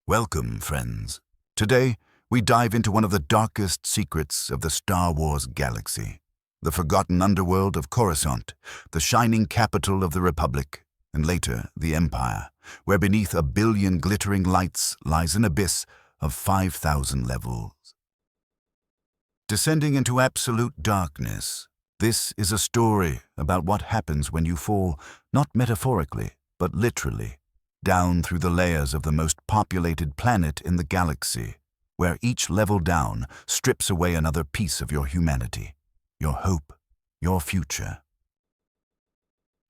Welcome, friends. Today, we dive into one of the darkest secrets of the Star Wars galaxy, the forgotten underworld of Coruscant, the shining capital of the Republic, and later the Empire, where beneath a billion glittering lights lies an abyss of 5,000 levels. Descending into absolute darkness, this is a story about what happens when you fall, not metaphorically, but literally, down through the layers of the most populated planet in the galaxy, where each level down strips away another piece of your humanity, your hope, your future.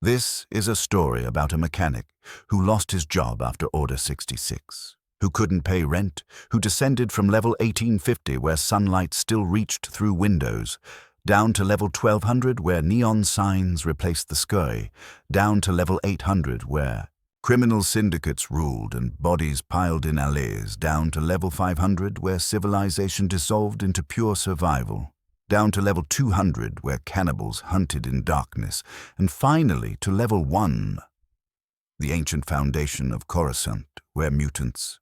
This is a story about a mechanic who lost his job after Order 66, who couldn't pay rent, who descended from level 1850 where sunlight still reached through windows, down to level 1200 where neon signs replaced the sky, down to level 800 where criminal syndicates ruled and bodies piled in alleys, down to level 500 where civilization dissolved into pure survival, down to level 200 where cannibals hunted in darkness, and finally to level 1, the ancient foundation of Coruscant, where mutants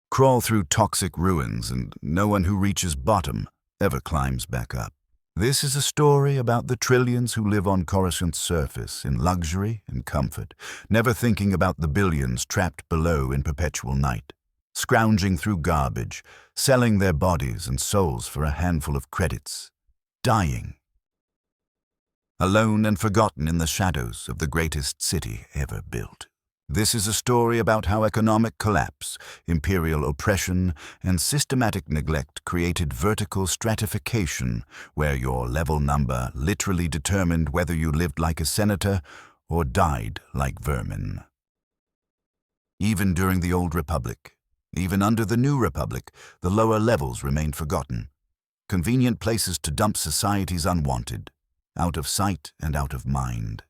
crawl through toxic ruins and no one who reaches bottom ever climbs back up. This is a story about the trillions who live on Coruscant's surface in luxury and comfort, never thinking about the billions trapped below in perpetual night, scrounging through garbage, selling their bodies and souls for a handful of credits, dying, alone and forgotten in the shadows of the greatest city ever built. This is a story about how economic collapse, imperial oppression, and systematic neglect created vertical stratification where your level number literally determined whether you lived like a senator or died like vermin. Even during the Old Republic, even under the New Republic, the lower levels remained forgotten. Convenient places to dump society's unwanted, out of sight and out of mind.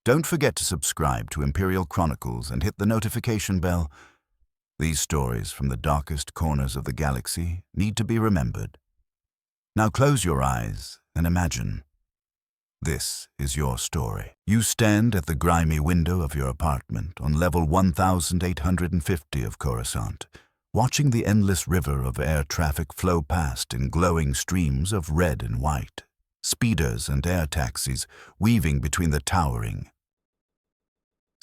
Don't forget to subscribe to Imperial Chronicles and hit the notification bell. These stories from the darkest corners of the galaxy need to be remembered. Now close your eyes and imagine. This is your story. You stand at the grimy window of your apartment on level 1850 of Coruscant, watching the endless river of air traffic flow past in glowing streams of red and white, speeders and air taxis weaving between the towering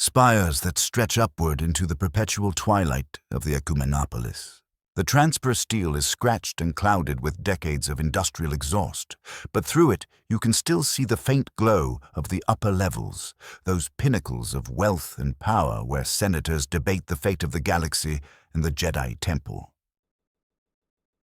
spires that stretch upward into the perpetual twilight of the Ecumenopolis. The transper steel is scratched and clouded with decades of industrial exhaust, but through it you can still see the faint glow of the upper levels, those pinnacles of wealth and power where senators debate the fate of the galaxy and the Jedi Temple.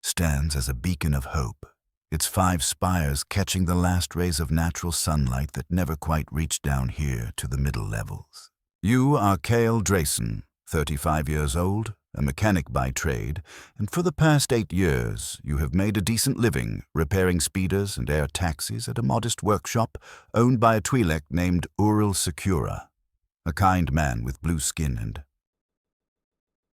Stands as a beacon of hope, its 5 spires catching the last rays of natural sunlight that never quite reach down here to the middle levels. You are Cale Drayson, 35 years old, a mechanic by trade, and for the past 8 years you have made a decent living repairing speeders and air taxis at a modest workshop owned by a Twi'lek named Ural Secura, a kind man with blue skin and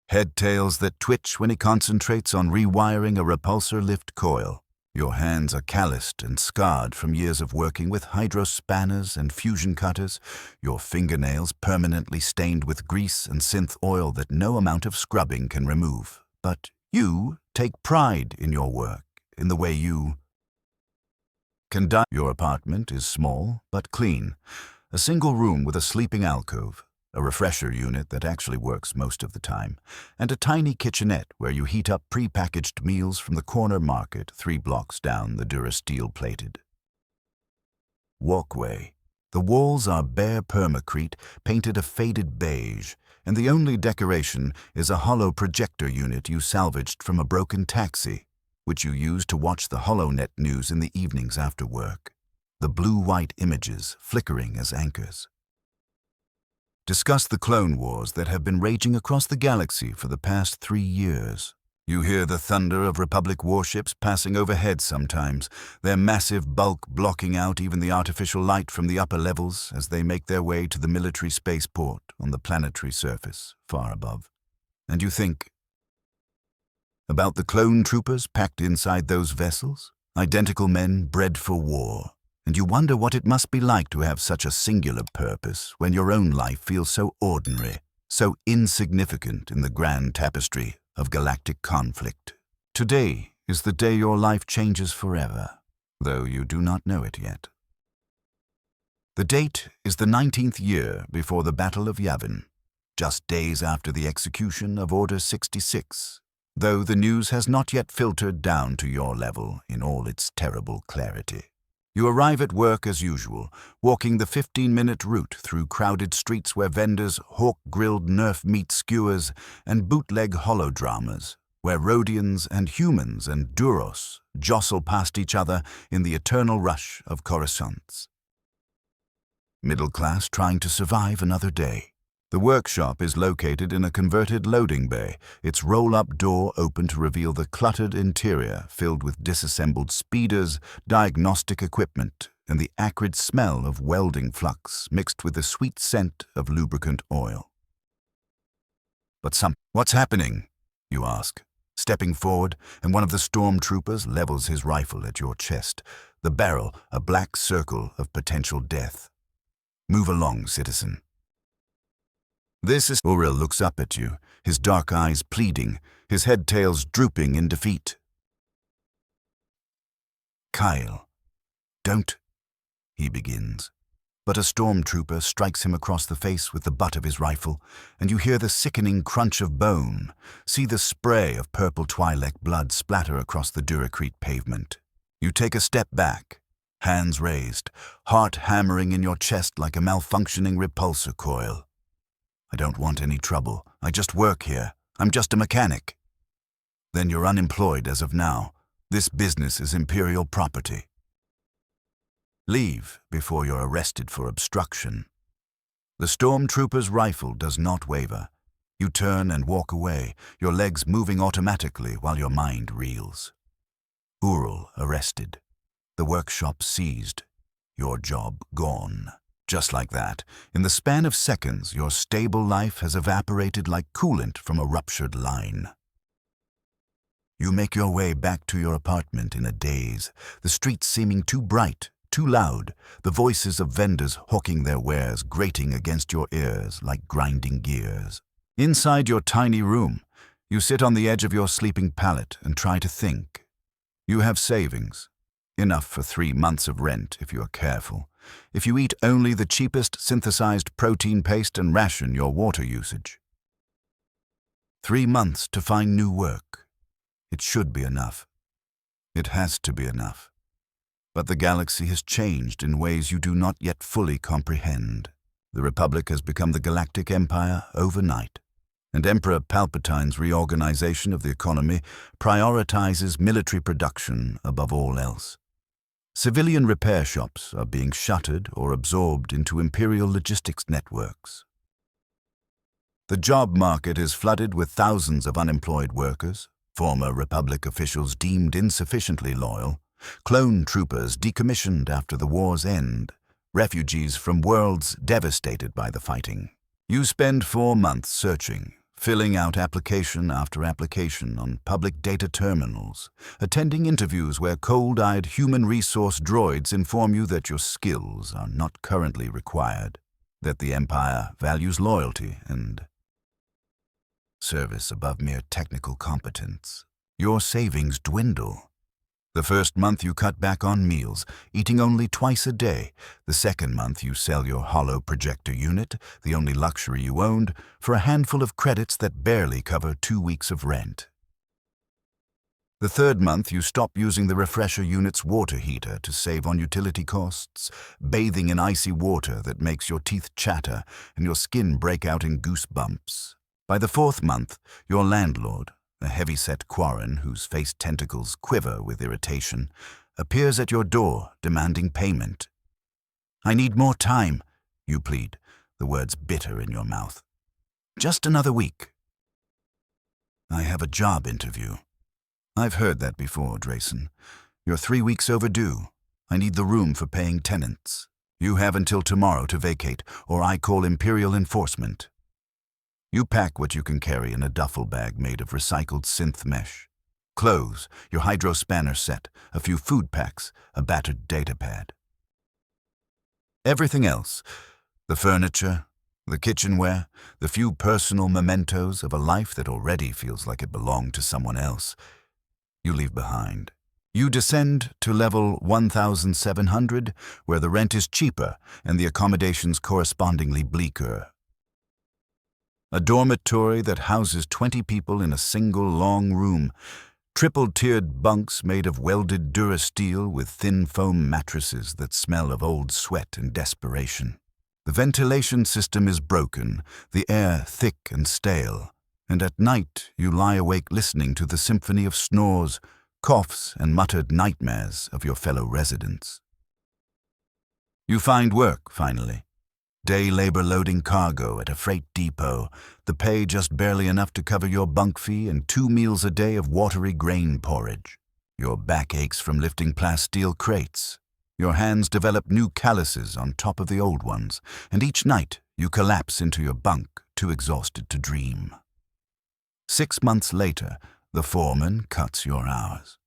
head tails that twitch when he concentrates on rewiring a repulsor lift coil. Your hands are calloused and scarred from years of working with hydro spanners and fusion cutters, your fingernails permanently stained with grease and synth oil that no amount of scrubbing can remove. But you take pride in your work, in the way you conduct. Your apartment is small but clean, a single room with a sleeping alcove, a refresher unit that actually works most of the time, and a tiny kitchenette where you heat up pre-packaged meals from the corner market 3 blocks down the Durasteel-plated walkway. The walls are bare permacrete, painted a faded beige, and the only decoration is a hollow projector unit you salvaged from a broken taxi, which you use to watch the HoloNet news in the evenings after work, the blue-white images flickering as anchors. Discuss the Clone Wars that have been raging across the galaxy for the past 3 years. You hear the thunder of Republic warships passing overhead sometimes, their massive bulk blocking out even the artificial light from the upper levels as they make their way to the military spaceport on the planetary surface far above. And you think about the clone troopers packed inside those vessels, identical men bred for war. And you wonder what it must be like to have such a singular purpose when your own life feels so ordinary, so insignificant in the grand tapestry of galactic conflict. Today is the day your life changes forever, though you do not know it yet. The date is the 19th year before the Battle of Yavin, just days after the execution of Order 66, though the news has not yet filtered down to your level in all its terrible clarity. You arrive at work as usual, walking the 15-minute route through crowded streets where vendors hawk grilled Nerf meat skewers and bootleg holodramas, where Rhodians and humans and Duros jostle past each other in the eternal rush of Coruscants. Middle class trying to survive another day. The workshop is located in a converted loading bay, its roll-up door open to reveal the cluttered interior filled with disassembled speeders, diagnostic equipment, and the acrid smell of welding flux mixed with the sweet scent of lubricant oil. What's happening? You ask, stepping forward, and one of the stormtroopers levels his rifle at your chest, the barrel a black circle of potential death. Move along, citizen. Uriel looks up at you, his dark eyes pleading, his head-tails drooping in defeat. Kyle, don't, he begins. But a stormtrooper strikes him across the face with the butt of his rifle, and you hear the sickening crunch of bone, see the spray of purple Twi'lek blood splatter across the Duracrete pavement. You take a step back, hands raised, heart hammering in your chest like a malfunctioning repulsor coil. I don't want any trouble. I just work here. I'm just a mechanic. Then you're unemployed as of now. This business is Imperial property. Leave before you're arrested for obstruction. The stormtrooper's rifle does not waver. You turn and walk away, your legs moving automatically while your mind reels. Ural arrested. The workshop seized. Your job gone. Just like that, in the span of seconds, your stable life has evaporated like coolant from a ruptured line. You make your way back to your apartment in a daze, the streets seeming too bright, too loud, the voices of vendors hawking their wares grating against your ears like grinding gears. Inside your tiny room, you sit on the edge of your sleeping pallet and try to think. You have savings, enough for 3 months of rent if you are careful. If you eat only the cheapest synthesized protein paste and ration your water usage. 3 months to find new work. It should be enough. It has to be enough. But the galaxy has changed in ways you do not yet fully comprehend. The Republic has become the Galactic Empire overnight, and Emperor Palpatine's reorganization of the economy prioritizes military production above all else. Civilian repair shops are being shuttered or absorbed into Imperial logistics networks. The job market is flooded with thousands of unemployed workers, former Republic officials deemed insufficiently loyal, clone troopers decommissioned after the war's end, refugees from worlds devastated by the fighting. You spend 4 months searching, filling out application after application on public data terminals, attending interviews where cold-eyed human resource droids inform you that your skills are not currently required, that the Empire values loyalty and service above mere technical competence. Your savings dwindle. The first month you cut back on meals, eating only twice a day. The second month you sell your holo projector unit, the only luxury you owned, for a handful of credits that barely cover 2 weeks of rent. The third month you stop using the refresher unit's water heater to save on utility costs, bathing in icy water that makes your teeth chatter and your skin break out in goosebumps. By the 4th month, your landlord, a heavy-set Quarren whose face tentacles quiver with irritation, appears at your door demanding payment. I need more time, you plead, the words bitter in your mouth. Just another week. I have a job interview. I've heard that before, Drayson. You're 3 weeks overdue. I need the room for paying tenants. You have until tomorrow to vacate, or I call Imperial enforcement. You pack what you can carry in a duffel bag made of recycled synth mesh. Clothes, your hydro spanner set, a few food packs, a battered datapad. Everything else, the furniture, The kitchenware, the few personal mementos of a life that already feels like it belonged to someone else, you leave behind. You descend to level 1,700, where the rent is cheaper and the accommodations correspondingly bleaker. A dormitory that houses 20 people in a single long room, triple-tiered bunks made of welded durasteel with thin foam mattresses that smell of old sweat and desperation. The ventilation system is broken, the air thick and stale, and at night you lie awake listening to the symphony of snores, coughs, and muttered nightmares of your fellow residents. You find work, finally. Day labor loading cargo at a freight depot, the pay just barely enough to cover your bunk fee and 2 meals a day of watery grain porridge. Your back aches from lifting plasteel crates. Your hands develop new calluses on top of the old ones, and each night you collapse into your bunk, too exhausted to dream. 6 months later, the foreman cuts your hours.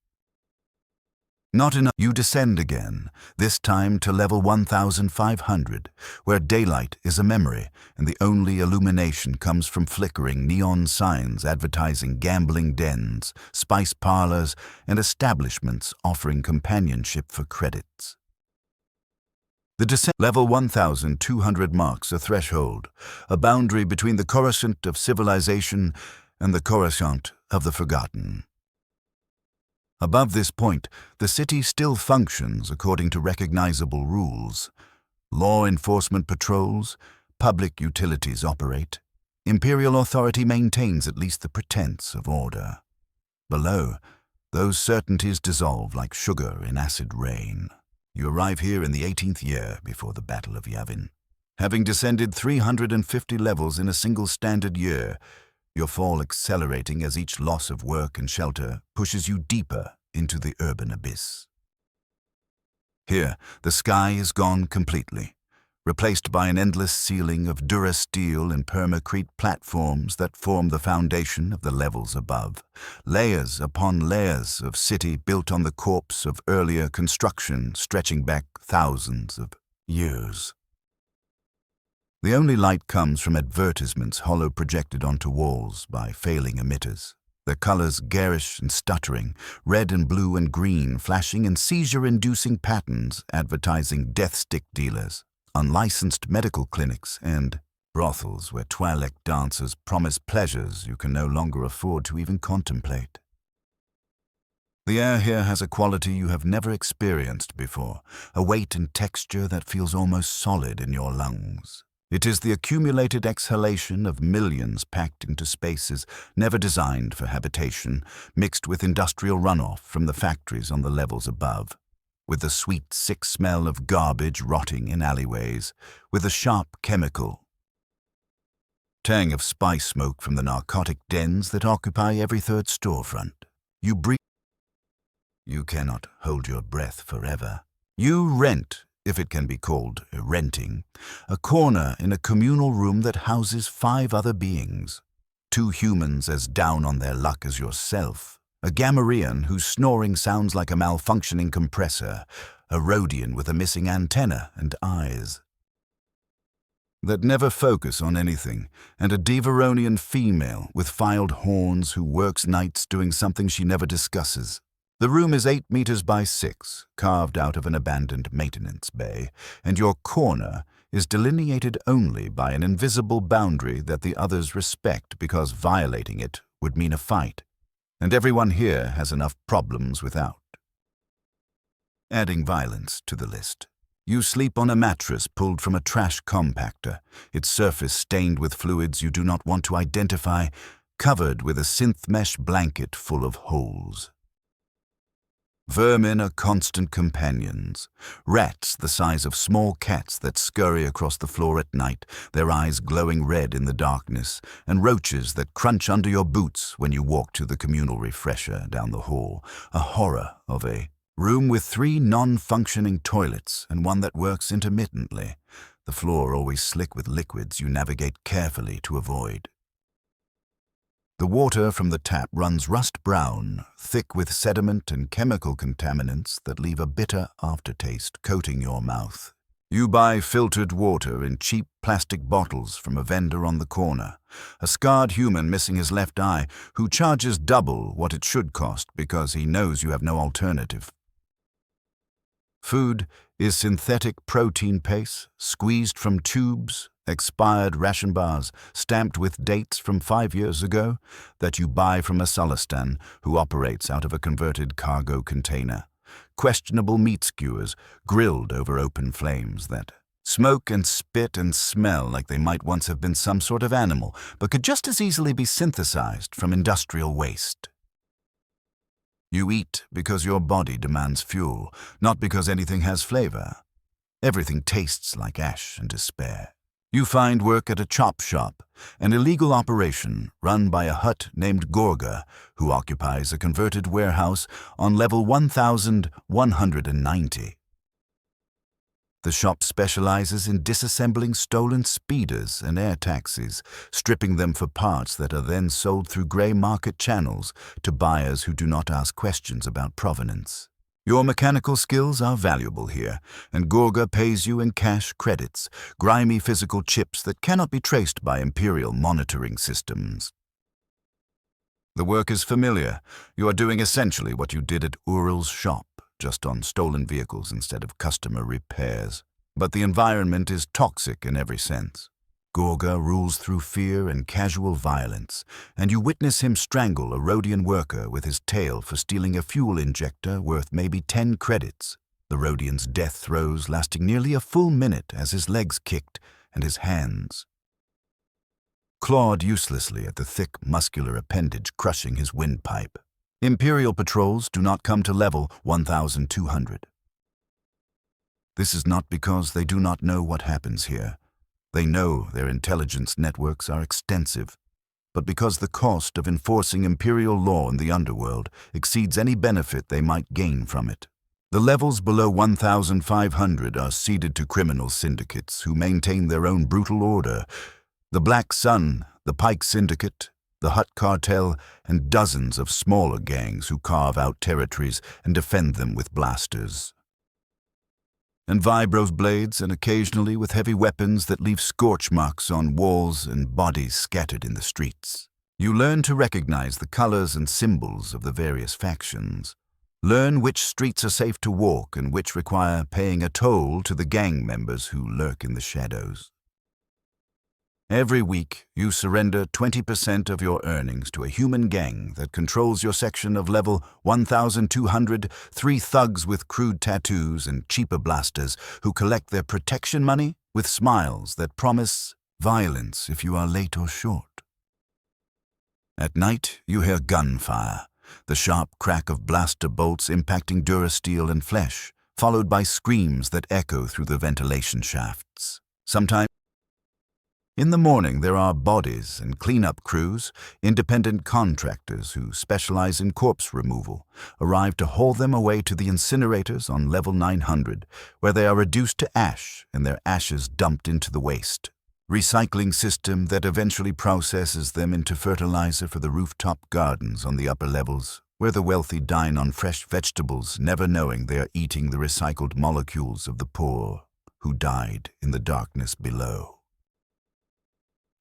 Not enough, you descend again, this time to level 1,500, where daylight is a memory and the only illumination comes from flickering neon signs advertising gambling dens, spice parlors, and establishments offering companionship for credits. The descent level 1,200 marks a threshold, a boundary between the Coruscant of civilization and the Coruscant of the forgotten. Above this point, the city still functions according to recognizable rules. Law enforcement patrols, public utilities operate. Imperial authority maintains at least the pretense of order. Below, those certainties dissolve like sugar in acid rain. You arrive here in the 18th year before the Battle of Yavin. Having descended 350 levels in a single standard year, your fall accelerating as each loss of work and shelter pushes you deeper into the urban abyss. Here, the sky is gone completely, replaced by an endless ceiling of durasteel and permacrete platforms that form the foundation of the levels above, layers upon layers of city built on the corpse of earlier construction stretching back thousands of years. The only light comes from advertisements hollow projected onto walls by failing emitters, their colors garish and stuttering, red and blue and green flashing in seizure-inducing patterns advertising death stick dealers, unlicensed medical clinics, and brothels where Twi'lek dancers promise pleasures you can no longer afford to even contemplate. The air here has a quality you have never experienced before, a weight and texture that feels almost solid in your lungs. It is the accumulated exhalation of millions packed into spaces never designed for habitation, mixed with industrial runoff from the factories on the levels above, with the sweet, sick smell of garbage rotting in alleyways, with the sharp chemical tang of spice smoke from the narcotic dens that occupy every third storefront. You breathe. You cannot hold your breath forever. You rent, if it can be called renting, a corner in a communal room that houses 5 other beings. 2 humans as down on their luck as yourself, a Gamorrean whose snoring sounds like a malfunctioning compressor, a Rhodian with a missing antenna and eyes that never focus on anything, and a Devaronian female with filed horns who works nights doing something she never discusses. The room is 8 meters by 6, carved out of an abandoned maintenance bay, and your corner is delineated only by an invisible boundary that the others respect because violating it would mean a fight, and everyone here has enough problems without. Adding violence to the list. You sleep on a mattress pulled from a trash compactor, its surface stained with fluids you do not want to identify, covered with a synth mesh blanket full of holes. Vermin are constant companions, rats the size of small cats that scurry across the floor at night, their eyes glowing red in the darkness, and roaches that crunch under your boots when you walk to the communal refresher down the hall, a horror of a room with 3 non-functioning toilets and one that works intermittently, the floor always slick with liquids you navigate carefully to avoid. The water from the tap runs rust-brown, thick with sediment and chemical contaminants that leave a bitter aftertaste coating your mouth. You buy filtered water in cheap plastic bottles from a vendor on the corner, a scarred human missing his left eye who charges double what it should cost because he knows you have no alternative. Food is synthetic protein paste squeezed from tubes, expired ration bars stamped with dates from 5 years ago that you buy from a Sulistan who operates out of a converted cargo container. Questionable meat skewers grilled over open flames that smoke and spit and smell like they might once have been some sort of animal, but could just as easily be synthesized from industrial waste. You eat because your body demands fuel, not because anything has flavor. Everything tastes like ash and despair. You find work at a chop shop, an illegal operation run by a Hutt named Gorga, who occupies a converted warehouse on level 1190. The shop specializes in disassembling stolen speeders and air taxis, stripping them for parts that are then sold through gray market channels to buyers who do not ask questions about provenance. Your mechanical skills are valuable here, and Gorga pays you in cash credits, grimy physical chips that cannot be traced by Imperial monitoring systems. The work is familiar. You are doing essentially what you did at Ural's shop, just on stolen vehicles instead of customer repairs. But the environment is toxic in every sense. Gorga rules through fear and casual violence, and you witness him strangle a Rhodian worker with his tail for stealing a fuel injector worth maybe 10 credits. The Rhodian's death throes lasting nearly a full minute as his legs kicked and his hands clawed uselessly at the thick, muscular appendage crushing his windpipe. Imperial patrols do not come to level 1200. This is not because they do not know what happens here. They know their intelligence networks are extensive, but because the cost of enforcing Imperial law in the underworld exceeds any benefit they might gain from it. The levels below 1,500 are ceded to criminal syndicates who maintain their own brutal order. The Black Sun, the Pike Syndicate, the Hutt Cartel, and dozens of smaller gangs who carve out territories and defend them with blasters and vibro blades, and occasionally with heavy weapons that leave scorch marks on walls and bodies scattered in the streets. You learn to recognize the colors and symbols of the various factions. Learn which streets are safe to walk and which require paying a toll to the gang members who lurk in the shadows. Every week, you surrender 20% of your earnings to a human gang that controls your section of level 1,200, 3 thugs with crude tattoos and cheaper blasters who collect their protection money with smiles that promise violence if you are late or short. At night, you hear gunfire, the sharp crack of blaster bolts impacting durasteel and flesh, followed by screams that echo through the ventilation shafts. Sometimes in the morning, there are bodies and cleanup crews, independent contractors who specialize in corpse removal, arrive to haul them away to the incinerators on level 900, where they are reduced to ash and their ashes dumped into the waste recycling system that eventually processes them into fertilizer for the rooftop gardens on the upper levels, where the wealthy dine on fresh vegetables, never knowing they are eating the recycled molecules of the poor who died in the darkness below.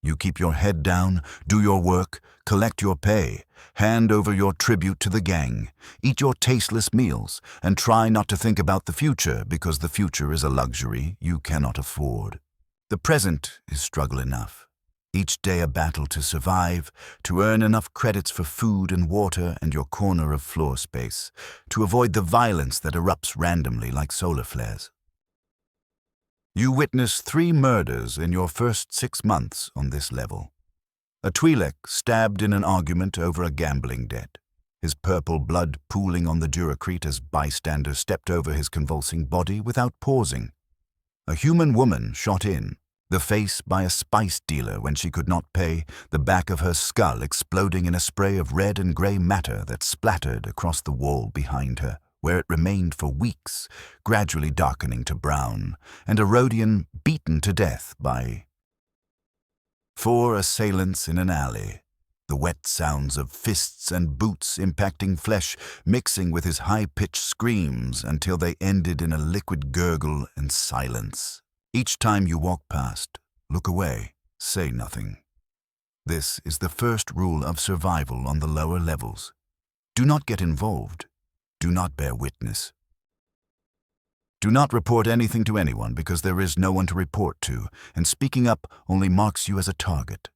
You keep your head down, do your work, collect your pay, hand over your tribute to the gang, eat your tasteless meals, and try not to think about the future because the future is a luxury you cannot afford. The present is struggle enough. Each day a battle to survive, to earn enough credits for food and water and your corner of floor space, to avoid the violence that erupts randomly like solar flares. You witness 3 murders in your first 6 months on this level. A Twi'lek stabbed in an argument over a gambling debt, his purple blood pooling on the Duracrete as bystanders stepped over his convulsing body without pausing. A human woman shot in, the face by a spice dealer when she could not pay, the back of her skull exploding in a spray of red and grey matter that splattered across the wall behind her, where it remained for weeks, gradually darkening to brown, and a Rhodian beaten to death by 4 assailants in an alley. the wet sounds of fists and boots impacting flesh, mixing with his high-pitched screams until they ended in a liquid gurgle and silence. Each time you walk past, look away, say nothing. This is the first rule of survival on the lower levels. Do not get involved. Do not bear witness. Do not report anything to anyone because there is no one to report to, and speaking up only marks you as a target.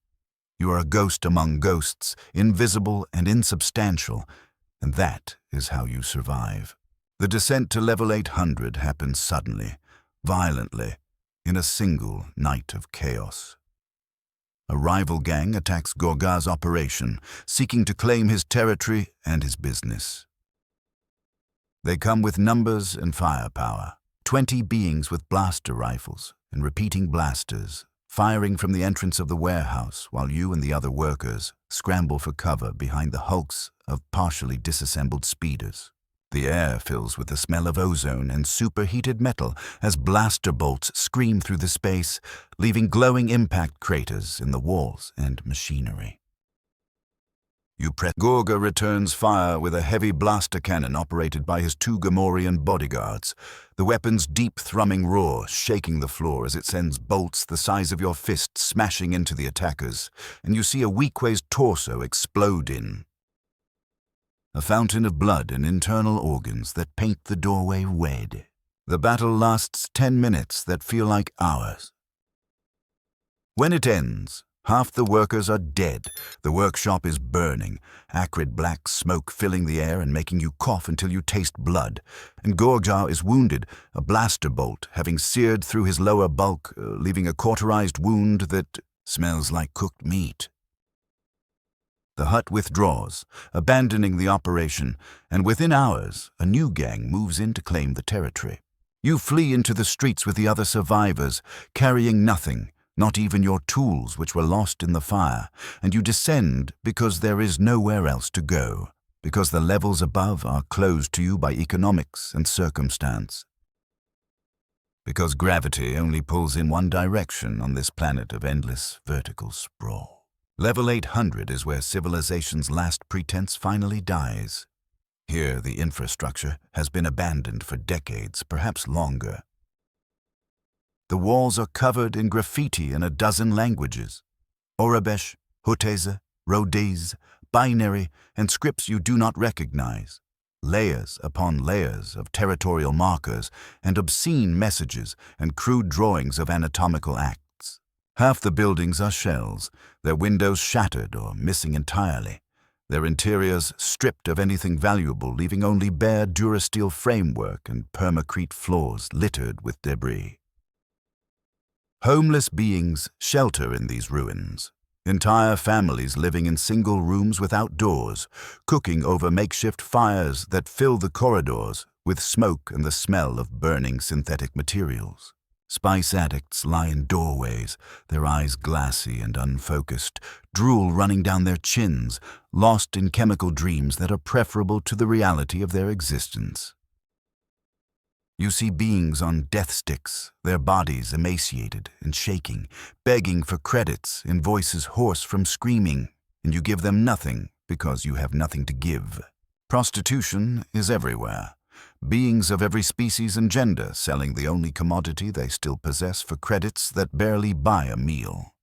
You are a ghost among ghosts, invisible and insubstantial, and that is how you survive. The descent to level 800 happens suddenly, violently, in a single night of chaos. A rival gang attacks Gorga's operation, seeking to claim his territory and his business. They come with numbers and firepower. 20 beings with blaster rifles and repeating blasters, firing from the entrance of the warehouse while you and the other workers scramble for cover behind the hulks of partially disassembled speeders. The air fills with the smell of ozone and superheated metal as blaster bolts scream through the space, leaving glowing impact craters in the walls and machinery. Gorga returns fire with a heavy blaster cannon operated by his 2 Gamorrean bodyguards, the weapon's deep thrumming roar shaking the floor as it sends bolts the size of your fist smashing into the attackers, and you see a Weequay's torso explode in. A fountain of blood and internal organs that paint the doorway red. The battle lasts 10 minutes that feel like hours. When it ends, half the workers are dead, the workshop is burning, acrid black smoke filling the air and making you cough until you taste blood, and Gorga is wounded, a blaster bolt having seared through his lower bulk, leaving a cauterized wound that smells like cooked meat. The hut withdraws, abandoning the operation, and within hours, a new gang moves in to claim the territory. You flee into the streets with the other survivors, carrying nothing, not even your tools which were lost in the fire, and you descend because there is nowhere else to go, because the levels above are closed to you by economics and circumstance. Because gravity only pulls in one direction on this planet of endless vertical sprawl. Level 800 is where civilization's last pretense finally dies. Here the infrastructure has been abandoned for decades, perhaps longer. The walls are covered in graffiti in a dozen languages. Orabesh, Huteze, Rhodese, binary, and scripts you do not recognize. Layers upon layers of territorial markers and obscene messages and crude drawings of anatomical acts. Half the buildings are shells, their windows shattered or missing entirely, their interiors stripped of anything valuable, leaving only bare durasteel framework and permacrete floors littered with debris. Homeless beings shelter in these ruins. Entire families living in single rooms without doors, cooking over makeshift fires that fill the corridors with smoke and the smell of burning synthetic materials. Spice addicts lie in doorways, their eyes glassy and unfocused, drool running down their chins, lost in chemical dreams that are preferable to the reality of their existence. You see beings on death sticks, their bodies emaciated and shaking, begging for credits in voices hoarse from screaming, and you give them nothing because you have nothing to give. Prostitution is everywhere. Beings of every species and gender selling the only commodity they still possess for credits that barely buy a meal.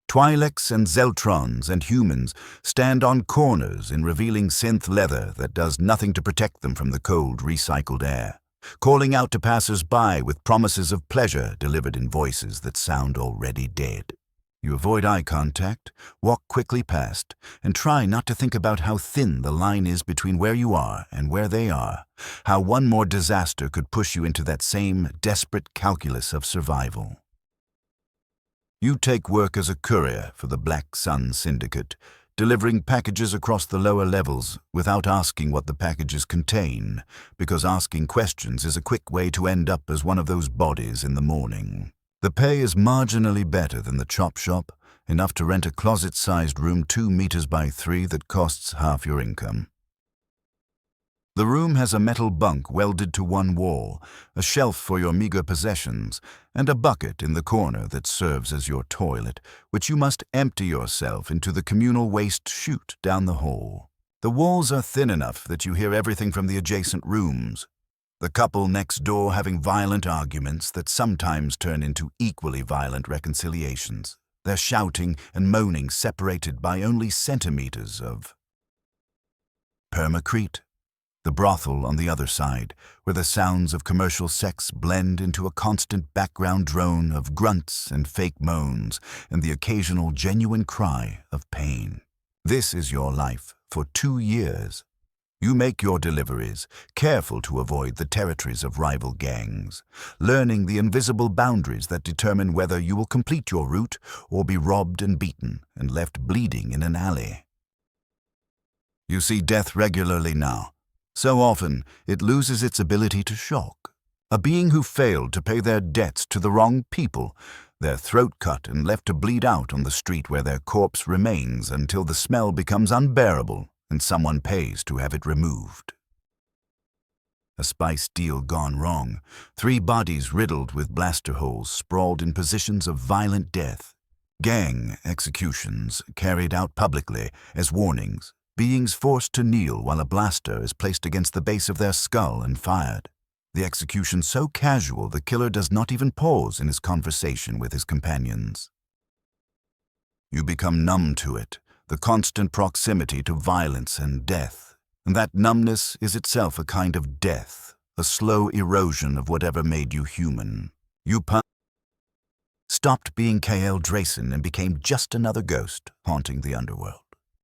Twi'leks and Zeltrons and humans stand on corners in revealing synth leather that does nothing to protect them from the cold, recycled air, calling out to passers-by with promises of pleasure delivered in voices that sound already dead. You avoid eye contact, walk quickly past, and try not to think about how thin the line is between where you are and where they are, how one more disaster could push you into that same desperate calculus of survival. You take work as a courier for the Black Sun Syndicate, delivering packages across the lower levels without asking what the packages contain, because asking questions is a quick way to end up as one of those bodies in the morning. The pay is marginally better than the chop shop, enough to rent a closet-sized room 2 meters by 3 that costs half your income. The room has a metal bunk welded to one wall, a shelf for your meager possessions, and a bucket in the corner that serves as your toilet, which you must empty yourself into the communal waste chute down the hall. The walls are thin enough that you hear everything from the adjacent rooms. The couple next door having violent arguments that sometimes turn into equally violent reconciliations. Their shouting and moaning separated by only centimeters of permacrete. The brothel on the other side, where the sounds of commercial sex blend into a constant background drone of grunts and fake moans and the occasional genuine cry of pain. This is your life for 2 years. You make your deliveries, careful to avoid the territories of rival gangs, learning the invisible boundaries that determine whether you will complete your route or be robbed and beaten and left bleeding in an alley. You see death regularly now. So often, it loses its ability to shock. A being who failed to pay their debts to the wrong people, their throat cut and left to bleed out on the street where their corpse remains until the smell becomes unbearable and someone pays to have it removed. A spice deal gone wrong, 3 bodies riddled with blaster holes sprawled in positions of violent death. Gang executions carried out publicly as warnings, beings forced to kneel while a blaster is placed against the base of their skull and fired. The execution so casual the killer does not even pause in his conversation with his companions. You become numb to it, the constant proximity to violence and death. And that numbness is itself a kind of death, a slow erosion of whatever made you human. You stopped being K.L. Drayson and became just another ghost haunting the underworld.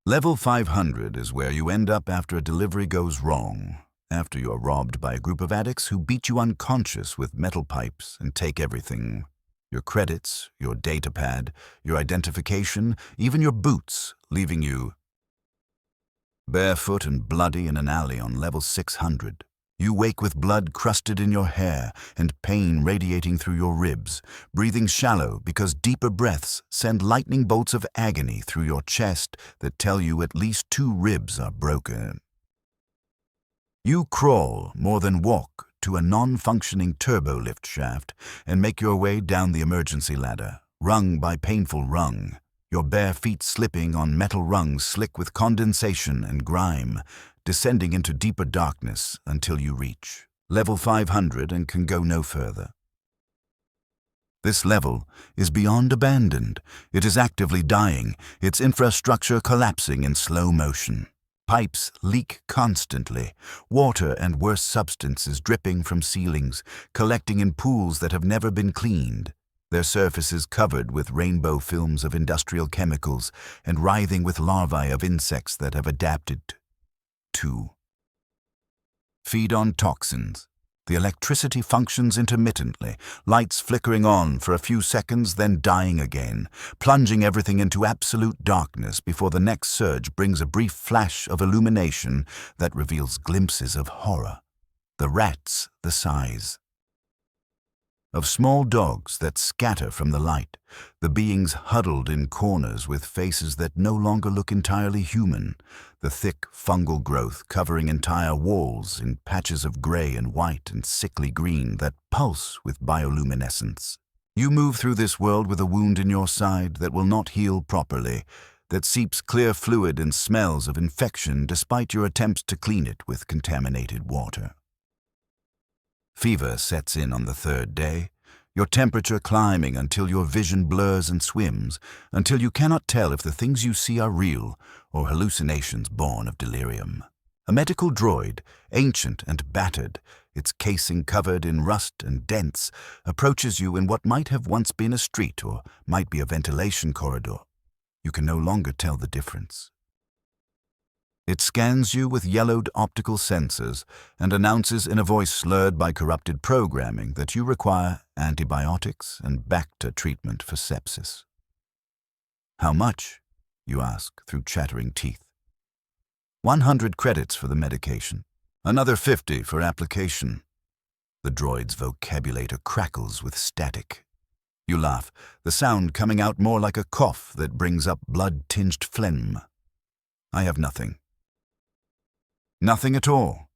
Level 500 is where you end up after a delivery goes wrong, after you're robbed by a group of addicts who beat you unconscious with metal pipes and take everything. Your credits, your data pad, your identification, even your boots, leaving you barefoot and bloody in an alley on level 600. You wake with blood crusted in your hair and pain radiating through your ribs, breathing shallow because deeper breaths send lightning bolts of agony through your chest that tell you at least 2 ribs are broken. You crawl more than walk to a non-functioning turbo lift shaft and make your way down the emergency ladder, rung by painful rung, your bare feet slipping on metal rungs slick with condensation and grime, descending into deeper darkness until you reach level 500 and can go no further. This level is beyond abandoned. It is actively dying, its infrastructure collapsing in slow motion. Pipes leak constantly, water and worse substances dripping from ceilings, collecting in pools that have never been cleaned, their surfaces covered with rainbow films of industrial chemicals and writhing with larvae of insects that have adapted to feed on toxins. The electricity functions intermittently, lights flickering on for a few seconds, then dying again, plunging everything into absolute darkness before the next surge brings a brief flash of illumination that reveals glimpses of horror. The rats the size of small dogs that scatter from the light, the beings huddled in corners with faces that no longer look entirely human, the thick fungal growth covering entire walls in patches of gray and white and sickly green that pulse with bioluminescence. You move through this world with a wound in your side that will not heal properly, that seeps clear fluid and smells of infection despite your attempts to clean it with contaminated water. Fever sets in on the 3rd day, your temperature climbing until your vision blurs and swims, until you cannot tell if the things you see are real or hallucinations born of delirium. A medical droid, ancient and battered, its casing covered in rust and dents, approaches you in what might have once been a street or might be a ventilation corridor. You can no longer tell the difference. It scans you with yellowed optical sensors and announces in a voice slurred by corrupted programming that you require antibiotics and Bacter treatment for sepsis. How much? You ask through chattering teeth. 100 credits for the medication, another 50 for application. The droid's vocabulator crackles with static. You laugh, the sound coming out more like a cough that brings up blood-tinged phlegm. I have nothing. Nothing at all.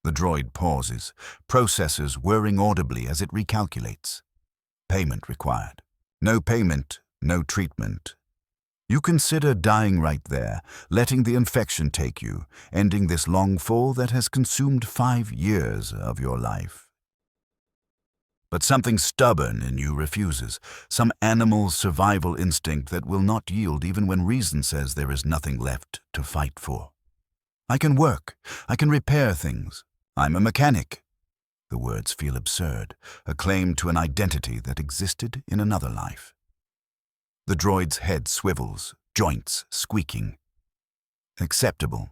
The droid pauses, processors whirring audibly as it recalculates. Payment required. No payment, no treatment. You consider dying right there, letting the infection take you, ending this long fall that has consumed 5 years of your life. But something stubborn in you refuses, some animal survival instinct that will not yield even when reason says there is nothing left to fight for. I can work, I can repair things. I'm a mechanic. The words feel absurd, a claim to an identity that existed in another life. The droid's head swivels, joints squeaking. Acceptable.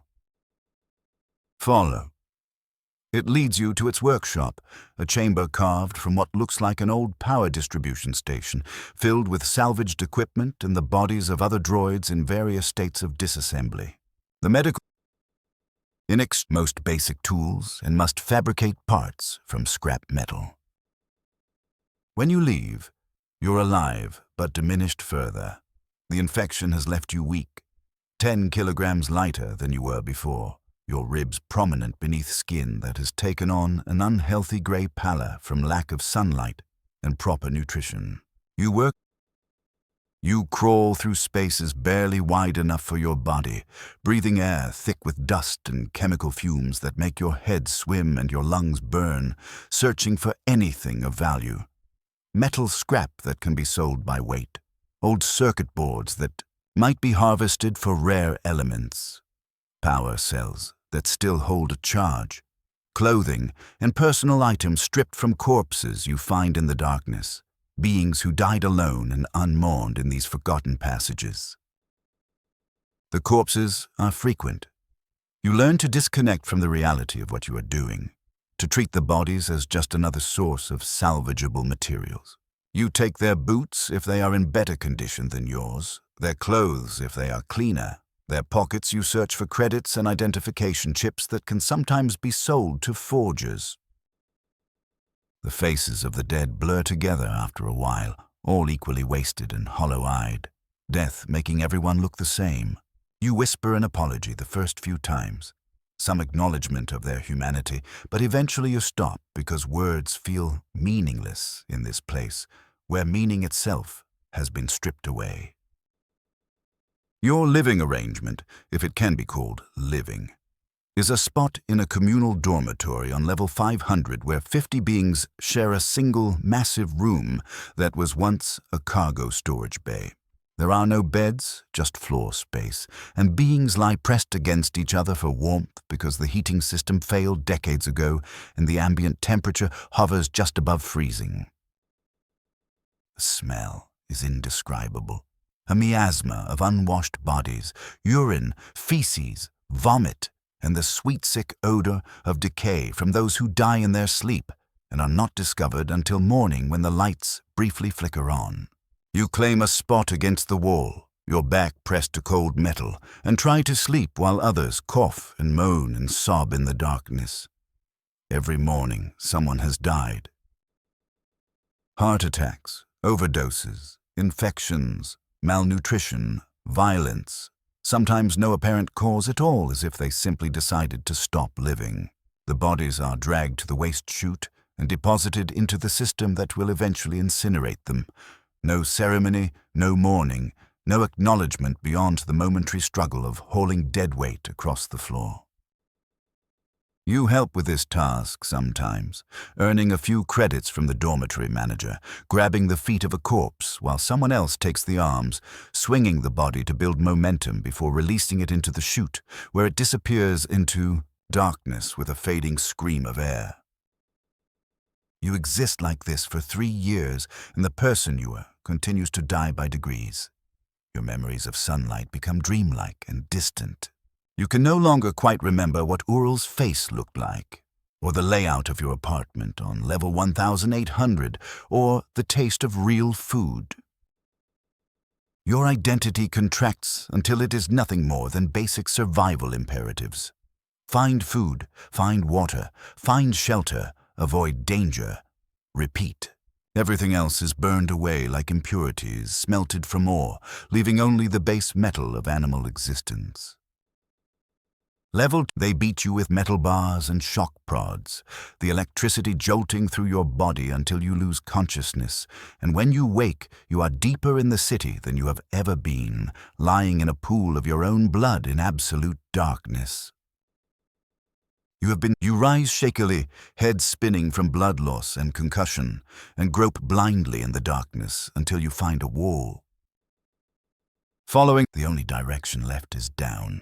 Follow. It leads you to its workshop, a chamber carved from what looks like an old power distribution station, filled with salvaged equipment and the bodies of other droids in various states of disassembly. The medical most basic tools and must fabricate parts from scrap metal. When you leave, you're alive, but diminished further. The infection has left you weak, 10 kilograms lighter than you were before, your ribs prominent beneath skin that has taken on an unhealthy gray pallor from lack of sunlight and proper nutrition. You crawl through spaces barely wide enough for your body, breathing air thick with dust and chemical fumes that make your head swim and your lungs burn, searching for anything of value. Metal scrap that can be sold by weight, old circuit boards that might be harvested for rare elements, power cells that still hold a charge, clothing and personal items stripped from corpses you find in the darkness, beings who died alone and unmourned in these forgotten passages. The corpses are frequent. You learn to disconnect from the reality of what you are doing, to treat the bodies as just another source of salvageable materials. You take their boots if they are in better condition than yours, their clothes if they are cleaner, their pockets you search for credits and identification chips that can sometimes be sold to forgers. The faces of the dead blur together after a while, all equally wasted and hollow-eyed, death making everyone look the same. You whisper an apology the first few times, some acknowledgement of their humanity, but eventually you stop because words feel meaningless in this place, where meaning itself has been stripped away. Your living arrangement, if it can be called living, is a spot in a communal dormitory on level 500 where 50 beings share a single massive room that was once a cargo storage bay. There are no beds, just floor space, and beings lie pressed against each other for warmth because the heating system failed decades ago and the ambient temperature hovers just above freezing. The smell is indescribable. A miasma of unwashed bodies, urine, feces, vomit, and the sweet-sick odor of decay from those who die in their sleep and are not discovered until morning when the lights briefly flicker on. You claim a spot against the wall, your back pressed to cold metal, and try to sleep while others cough and moan and sob in the darkness. Every morning, someone has died. Heart attacks, overdoses, infections, malnutrition, violence, sometimes no apparent cause at all, as if they simply decided to stop living. The bodies are dragged to the waste chute and deposited into the system that will eventually incinerate them. No ceremony, no mourning, no acknowledgement beyond the momentary struggle of hauling dead weight across the floor. You help with this task sometimes, earning a few credits from the dormitory manager, grabbing the feet of a corpse while someone else takes the arms, swinging the body to build momentum before releasing it into the chute, where it disappears into darkness with a fading scream of air. You exist like this for 3 years, and the person you are continues to die by degrees. Your memories of sunlight become dreamlike and distant. You can no longer quite remember what Ural's face looked like, or the layout of your apartment on level 1800, or the taste of real food. Your identity contracts until it is nothing more than basic survival imperatives. Find food, find water, find shelter, avoid danger, repeat. Everything else is burned away like impurities, smelted from ore, leaving only the base metal of animal existence. Level 2, they beat you with metal bars and shock prods, the electricity jolting through your body until you lose consciousness, and when you wake, you are deeper in the city than you have ever been, lying in a pool of your own blood in absolute darkness. You rise shakily, head spinning from blood loss and concussion, and grope blindly in the darkness until you find a wall. Following, the only direction left is down.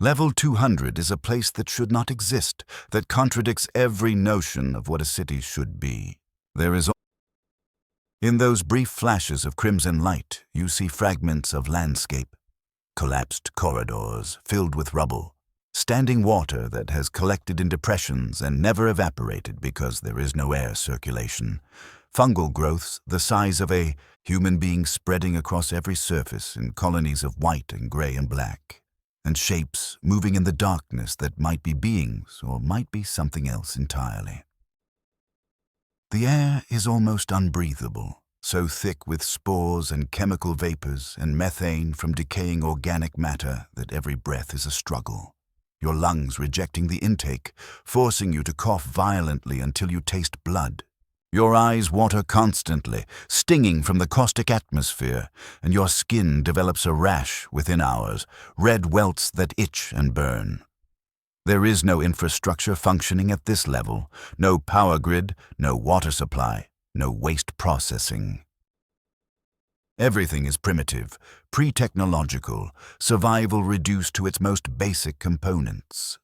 Level 200 is a place that should not exist, that contradicts every notion of what a city should be. In those brief flashes of crimson light, you see fragments of landscape, collapsed corridors filled with rubble, standing water that has collected in depressions and never evaporated because there is no air circulation, fungal growths the size of a human being spreading across every surface in colonies of white and gray and black, and shapes moving in the darkness that might be beings or might be something else entirely. The air is almost unbreathable, so thick with spores and chemical vapors and methane from decaying organic matter that every breath is a struggle, your lungs rejecting the intake, forcing you to cough violently until you taste blood. Your eyes water constantly, stinging from the caustic atmosphere, and your skin develops a rash within hours, red welts that itch and burn. There is no infrastructure functioning at this level, no power grid, no water supply, no waste processing. Everything is primitive, pre-technological, survival reduced to its most basic components.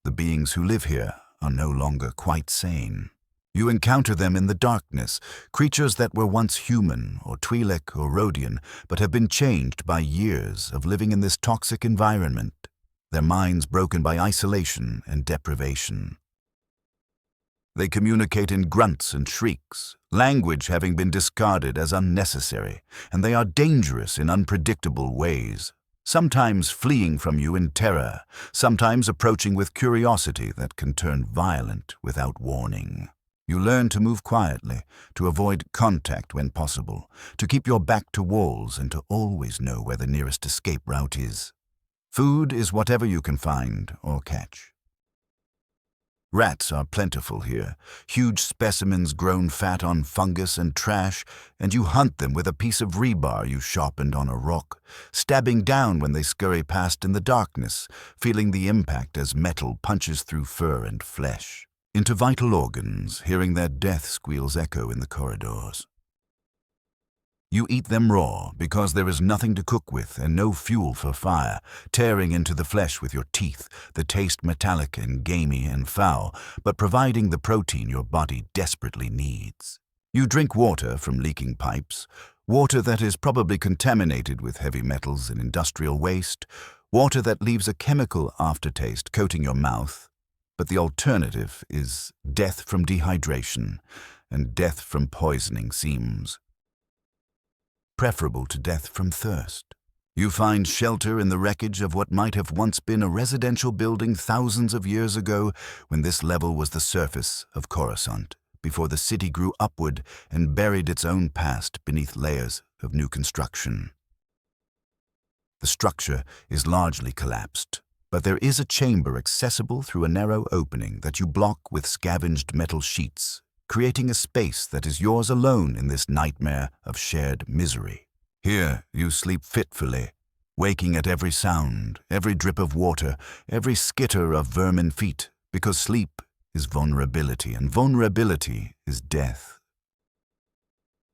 The beings who live here are no longer quite sane. You encounter them in the darkness, creatures that were once human or Twi'lek or Rhodian, but have been changed by years of living in this toxic environment, their minds broken by isolation and deprivation. They communicate in grunts and shrieks, language having been discarded as unnecessary, and they are dangerous in unpredictable ways, sometimes fleeing from you in terror, sometimes approaching with curiosity that can turn violent without warning. You learn to move quietly, to avoid contact when possible, to keep your back to walls and to always know where the nearest escape route is. Food is whatever you can find or catch. Rats are plentiful here, huge specimens grown fat on fungus and trash, and you hunt them with a piece of rebar you sharpened on a rock, stabbing down when they scurry past in the darkness, feeling the impact as metal punches through fur and flesh, into vital organs, hearing their death squeals echo in the corridors. You eat them raw because there is nothing to cook with and no fuel for fire, tearing into the flesh with your teeth, the taste metallic and gamey and foul, but providing the protein your body desperately needs. You drink water from leaking pipes, water that is probably contaminated with heavy metals and industrial waste, water that leaves a chemical aftertaste coating your mouth, but the alternative is death from dehydration, and death from poisoning seems preferable to death from thirst. You find shelter in the wreckage of what might have once been a residential building thousands of years ago when this level was the surface of Coruscant, before the city grew upward and buried its own past beneath layers of new construction. The structure is largely collapsed, but there is a chamber accessible through a narrow opening that you block with scavenged metal sheets, creating a space that is yours alone in this nightmare of shared misery. Here you sleep fitfully, waking at every sound, every drip of water, every skitter of vermin feet, because sleep is vulnerability, and vulnerability is death.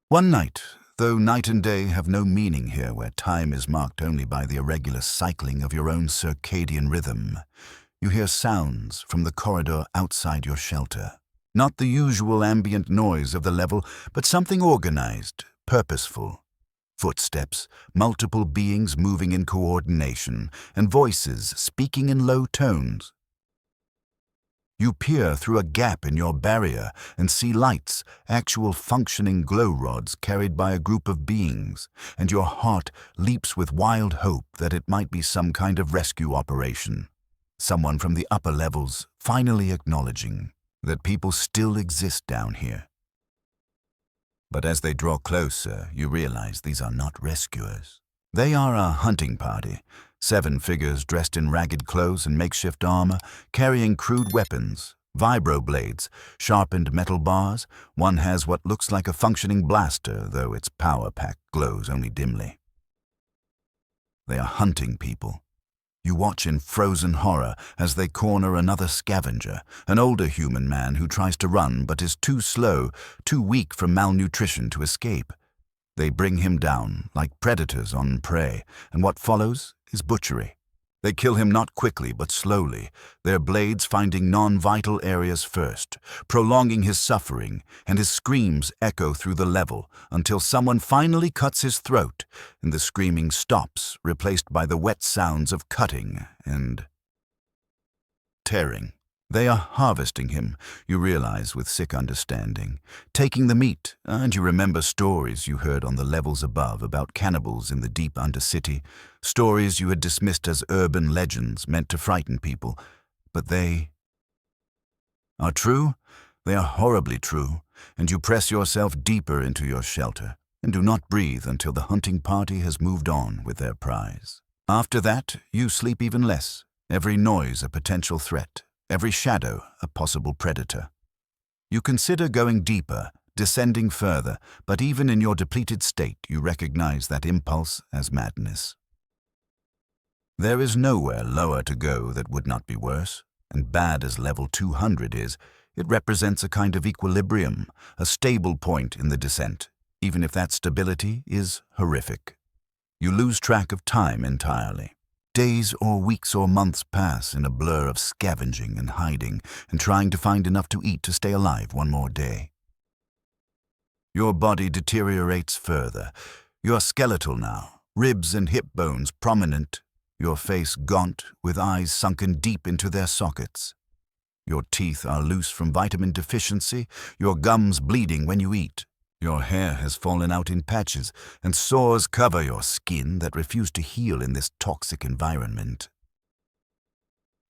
One night, though night and day have no meaning here where time is marked only by the irregular cycling of your own circadian rhythm, you hear sounds from the corridor outside your shelter. Not the usual ambient noise of the level, but something organized, purposeful. Footsteps, multiple beings moving in coordination, and voices speaking in low tones. You peer through a gap in your barrier and see lights, actual functioning glow rods carried by a group of beings, and your heart leaps with wild hope that it might be some kind of rescue operation. Someone from the upper levels finally acknowledging that people still exist down here. But as they draw closer, you realize these are not rescuers. They are a hunting party, 7 figures dressed in ragged clothes and makeshift armor, carrying crude weapons, vibroblades, sharpened metal bars. One has what looks like a functioning blaster, though its power pack glows only dimly. They are hunting people. You watch in frozen horror as they corner another scavenger, an older human man who tries to run but is too slow, too weak from malnutrition to escape. They bring him down like predators on prey, and what follows is butchery. They kill him not quickly but slowly, their blades finding non-vital areas first, prolonging his suffering, and his screams echo through the level until someone finally cuts his throat, and the screaming stops, replaced by the wet sounds of cutting and tearing. They are harvesting him, you realize with sick understanding, taking the meat, and you remember stories you heard on the levels above about cannibals in the deep undercity, stories you had dismissed as urban legends meant to frighten people. But they are true, they are horribly true, and you press yourself deeper into your shelter and do not breathe until the hunting party has moved on with their prize. After that, you sleep even less, every noise a potential threat. Every shadow a possible predator. You consider going deeper, descending further, but even in your depleted state you recognize that impulse as madness. There is nowhere lower to go that would not be worse, and bad as level 200 is, it represents a kind of equilibrium, a stable point in the descent, even if that stability is horrific. You lose track of time entirely. Days or weeks or months pass in a blur of scavenging and hiding and trying to find enough to eat to stay alive one more day. Your body deteriorates further. You are skeletal now, ribs and hip bones prominent, your face gaunt with eyes sunken deep into their sockets. Your teeth are loose from vitamin deficiency, your gums bleeding when you eat. Your hair has fallen out in patches, and sores cover your skin that refuse to heal in this toxic environment.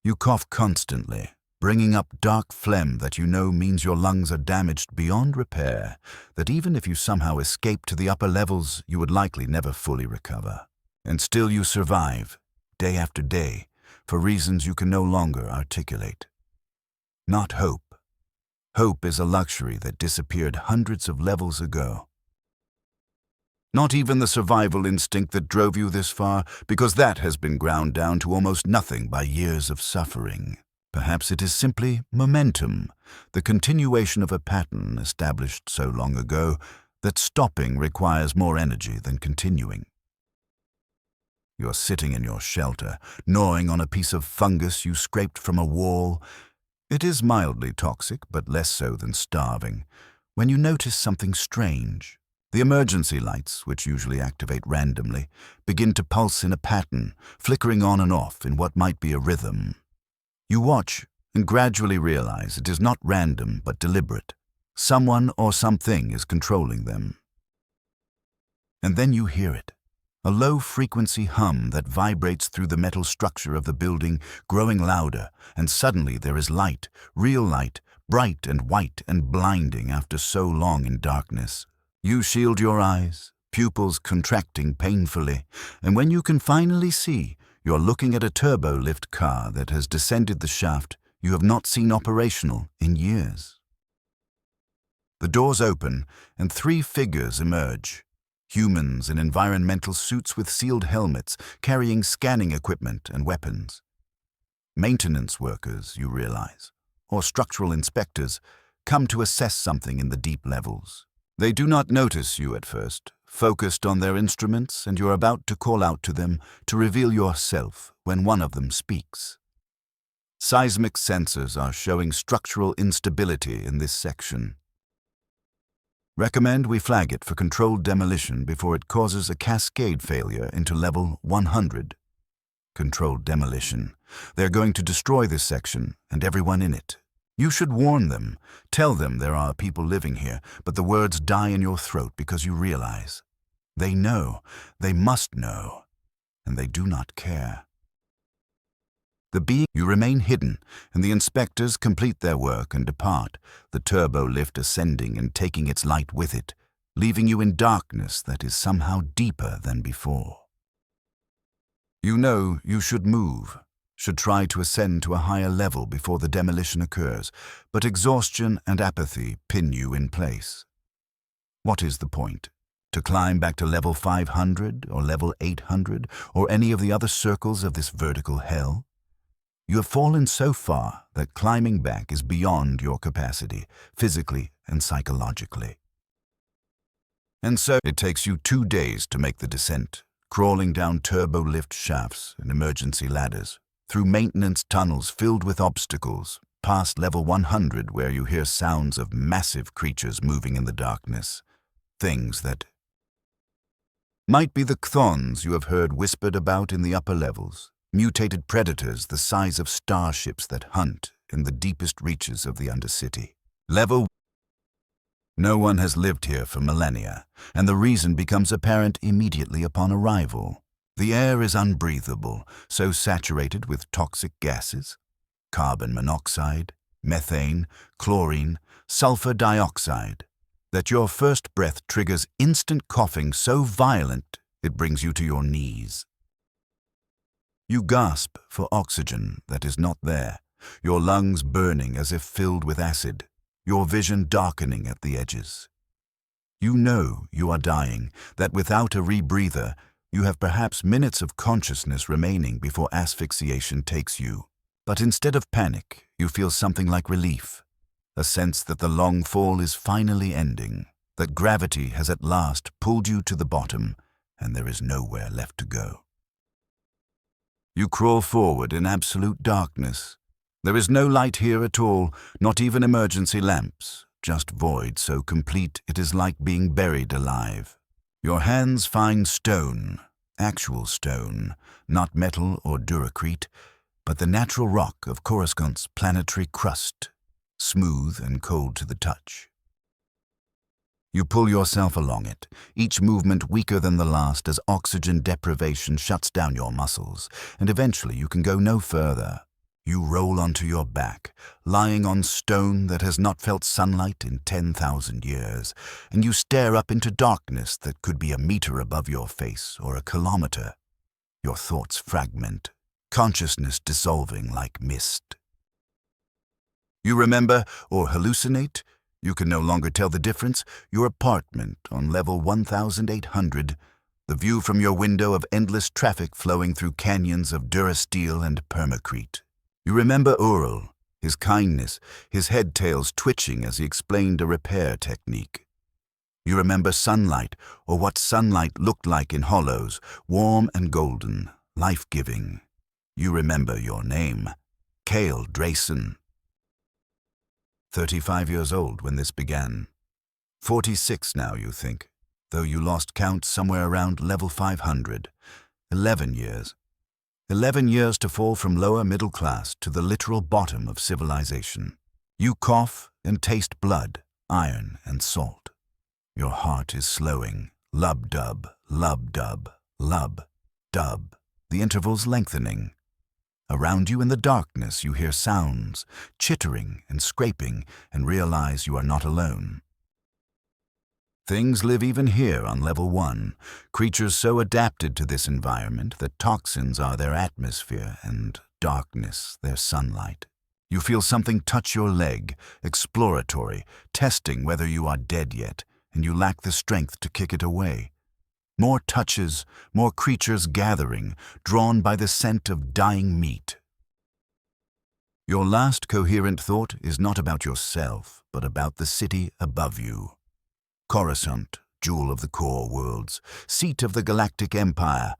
You cough constantly, bringing up dark phlegm that you know means your lungs are damaged beyond repair, that even if you somehow escape to the upper levels, you would likely never fully recover. And still you survive, day after day, for reasons you can no longer articulate. Not hope. Hope is a luxury that disappeared hundreds of levels ago. Not even the survival instinct that drove you this far, because that has been ground down to almost nothing by years of suffering. Perhaps it is simply momentum, the continuation of a pattern established so long ago that stopping requires more energy than continuing. You're sitting in your shelter, gnawing on a piece of fungus you scraped from a wall. It is mildly toxic, but less so than starving, when you notice something strange. The emergency lights, which usually activate randomly, begin to pulse in a pattern, flickering on and off in what might be a rhythm. You watch and gradually realize it is not random but deliberate. Someone or something is controlling them. And then you hear it. A low-frequency hum that vibrates through the metal structure of the building, growing louder, and suddenly there is light, real light, bright and white and blinding after so long in darkness. You shield your eyes, pupils contracting painfully, and when you can finally see, you're looking at a turbo-lift car that has descended the shaft you have not seen operational in years. The doors open, and 3 figures emerge. Humans in environmental suits with sealed helmets, carrying scanning equipment and weapons. Maintenance workers, you realize, or structural inspectors, come to assess something in the deep levels. They do not notice you at first, focused on their instruments, and you're about to call out to them to reveal yourself when one of them speaks. Seismic sensors are showing structural instability in this section. Recommend we flag it for controlled demolition before it causes a cascade failure into level 100. Controlled demolition. They're going to destroy this section and everyone in it. You should warn them. Tell them there are people living here, but the words die in your throat because you realize. They know, they must know, and they do not care. You remain hidden, and the inspectors complete their work and depart, the turbo lift ascending and taking its light with it, leaving you in darkness that is somehow deeper than before. You know you should move, should try to ascend to a higher level before the demolition occurs, but exhaustion and apathy pin you in place. What is the point? To climb back to level 500 or level 800 or any of the other circles of this vertical hell? You have fallen so far that climbing back is beyond your capacity, physically and psychologically. And so it takes you 2 days to make the descent, crawling down turbo lift shafts and emergency ladders, through maintenance tunnels filled with obstacles, past level 100 where you hear sounds of massive creatures moving in the darkness. Things that might be the chthons you have heard whispered about in the upper levels, mutated predators the size of starships that hunt in the deepest reaches of the Undercity. Level. No one has lived here for millennia, and the reason becomes apparent immediately upon arrival. The air is unbreathable, so saturated with toxic gases, carbon monoxide, methane, chlorine, sulfur dioxide, that your first breath triggers instant coughing so violent it brings you to your knees. You gasp for oxygen that is not there, your lungs burning as if filled with acid, your vision darkening at the edges. You know you are dying, that without a rebreather, you have perhaps minutes of consciousness remaining before asphyxiation takes you. But instead of panic, you feel something like relief, a sense that the long fall is finally ending, that gravity has at last pulled you to the bottom, and there is nowhere left to go. You crawl forward in absolute darkness. There is no light here at all, not even emergency lamps, just void so complete it is like being buried alive. Your hands find stone, actual stone, not metal or duracrete, but the natural rock of Coruscant's planetary crust, smooth and cold to the touch. You pull yourself along it, each movement weaker than the last as oxygen deprivation shuts down your muscles, and eventually you can go no further. You roll onto your back, lying on stone that has not felt sunlight in 10,000 years, and you stare up into darkness that could be a meter above your face or a kilometer. Your thoughts fragment, consciousness dissolving like mist. You remember or hallucinate, you can no longer tell the difference, your apartment on level 1800, the view from your window of endless traffic flowing through canyons of durasteel and permacrete. You remember Ural, his kindness, his head tails twitching as he explained a repair technique. You remember sunlight, or what sunlight looked like in hollows, warm and golden, life-giving. You remember your name, Cale Drayson. 35 years old when this began. 46 now, you think, though you lost count somewhere around level 500. 11 years. 11 years to fall from lower middle class to the literal bottom of civilization. You cough and taste blood, iron and salt. Your heart is slowing. Lub-dub, lub-dub, lub-dub. The intervals lengthening. Around you in the darkness you hear sounds, chittering and scraping, and realize you are not alone. Things live even here on level 1, creatures so adapted to this environment that toxins are their atmosphere and darkness their sunlight. You feel something touch your leg, exploratory, testing whether you are dead yet, and you lack the strength to kick it away. More touches, more creatures gathering, drawn by the scent of dying meat. Your last coherent thought is not about yourself, but about the city above you. Coruscant, jewel of the core worlds, seat of the galactic empire,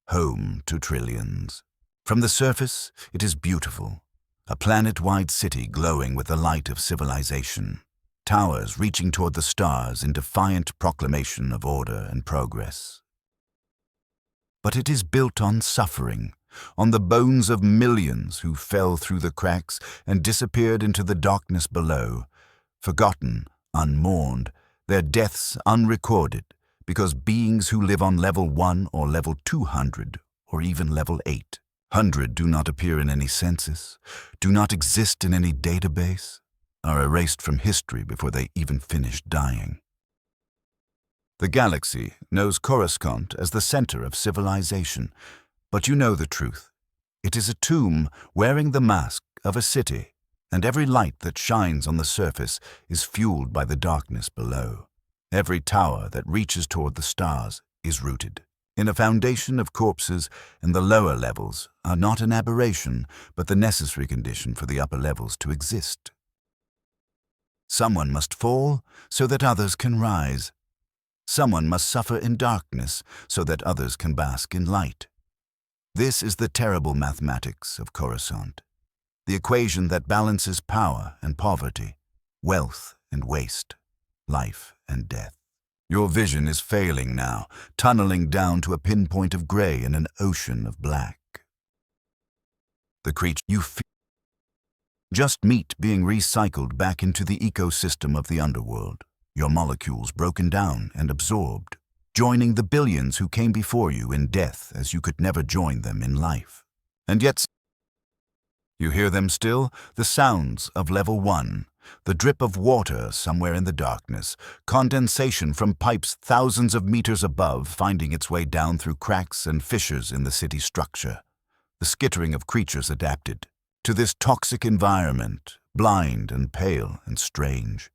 home to trillions. From the surface, it is beautiful, a planet-wide city glowing with the light of civilization. Towers reaching toward the stars in defiant proclamation of order and progress. But it is built on suffering, on the bones of millions who fell through the cracks and disappeared into the darkness below, forgotten, unmourned, their deaths unrecorded, because beings who live on level 1 or level 200 or even level 800 do not appear in any census, do not exist in any database, are erased from history before they even finish dying. The galaxy knows Coruscant as the center of civilization, But you know the truth. It is a tomb wearing the mask of a city, and every light that shines on the surface is fueled by the darkness below. Every tower that reaches toward the stars is rooted in a foundation of corpses, and the lower levels are not an aberration, but the necessary condition for the upper levels to exist. Someone must fall so that others can rise. Someone must suffer in darkness so that others can bask in light. This is the terrible mathematics of Coruscant, the equation that balances power and poverty, wealth and waste, life and death. Your vision is failing now, tunneling down to a pinpoint of gray in an ocean of black. The creature you feel just meat being recycled back into the ecosystem of the underworld, your molecules broken down and absorbed, joining the billions who came before you in death as you could never join them in life. And yet, you hear them still, the sounds of level 1, the drip of water somewhere in the darkness, condensation from pipes thousands of meters above finding its way down through cracks and fissures in the city structure, the skittering of creatures adapted to this toxic environment, blind and pale and strange,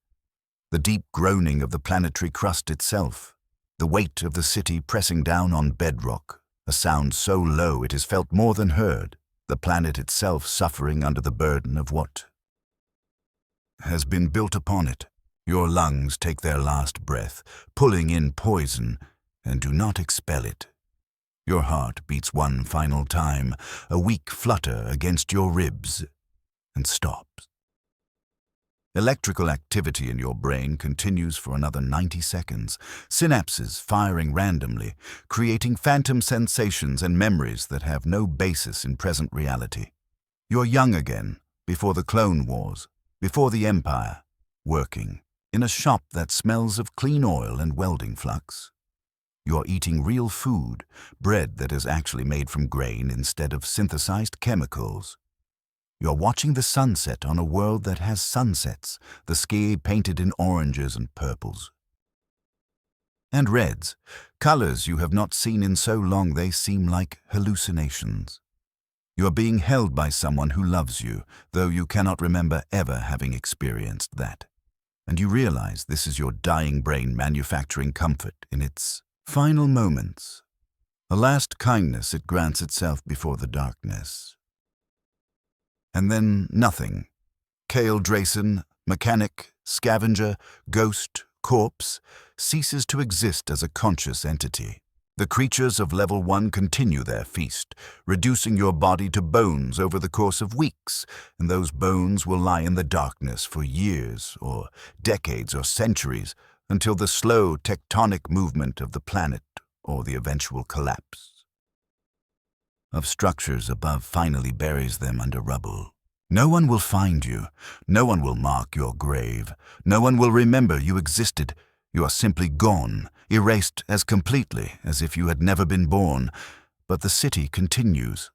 the deep groaning of the planetary crust itself, the weight of the city pressing down on bedrock, a sound so low it is felt more than heard, the planet itself suffering under the burden of what has been built upon it. Your lungs take their last breath, pulling in poison, and do not expel it. Your heart beats one final time, a weak flutter against your ribs, and stops. Electrical activity in your brain continues for another 90 seconds, synapses firing randomly, creating phantom sensations and memories that have no basis in present reality. You're young again, before the Clone Wars, before the Empire, working in a shop that smells of clean oil and welding flux. You're eating real food, bread that is actually made from grain instead of synthesized chemicals. You're watching the sunset on a world that has sunsets, the sky painted in oranges and purples and reds, colors you have not seen in so long they seem like hallucinations. You are being held by someone who loves you, though you cannot remember ever having experienced that. And you realize this is your dying brain manufacturing comfort in its final moments, a last kindness it grants itself before the darkness. And then nothing. Kale Drayson, mechanic, scavenger, ghost, corpse, ceases to exist as a conscious entity. The creatures of level 1 continue their feast, reducing your body to bones over the course of weeks, and those bones will lie in the darkness for years or decades or centuries until the slow tectonic movement of the planet or the eventual collapse of structures above finally buries them under rubble. No one will find you. No one will mark your grave. No one will remember you existed. You are simply gone, erased as completely as if you had never been born. But the city continues.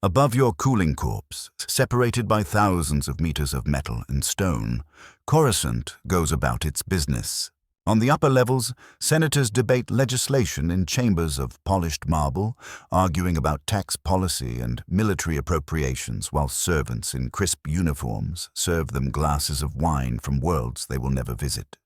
Above your cooling corpse, separated by thousands of meters of metal and stone, Coruscant goes about its business. On the upper levels, senators debate legislation in chambers of polished marble, arguing about tax policy and military appropriations, while servants in crisp uniforms serve them glasses of wine from worlds they will never visit.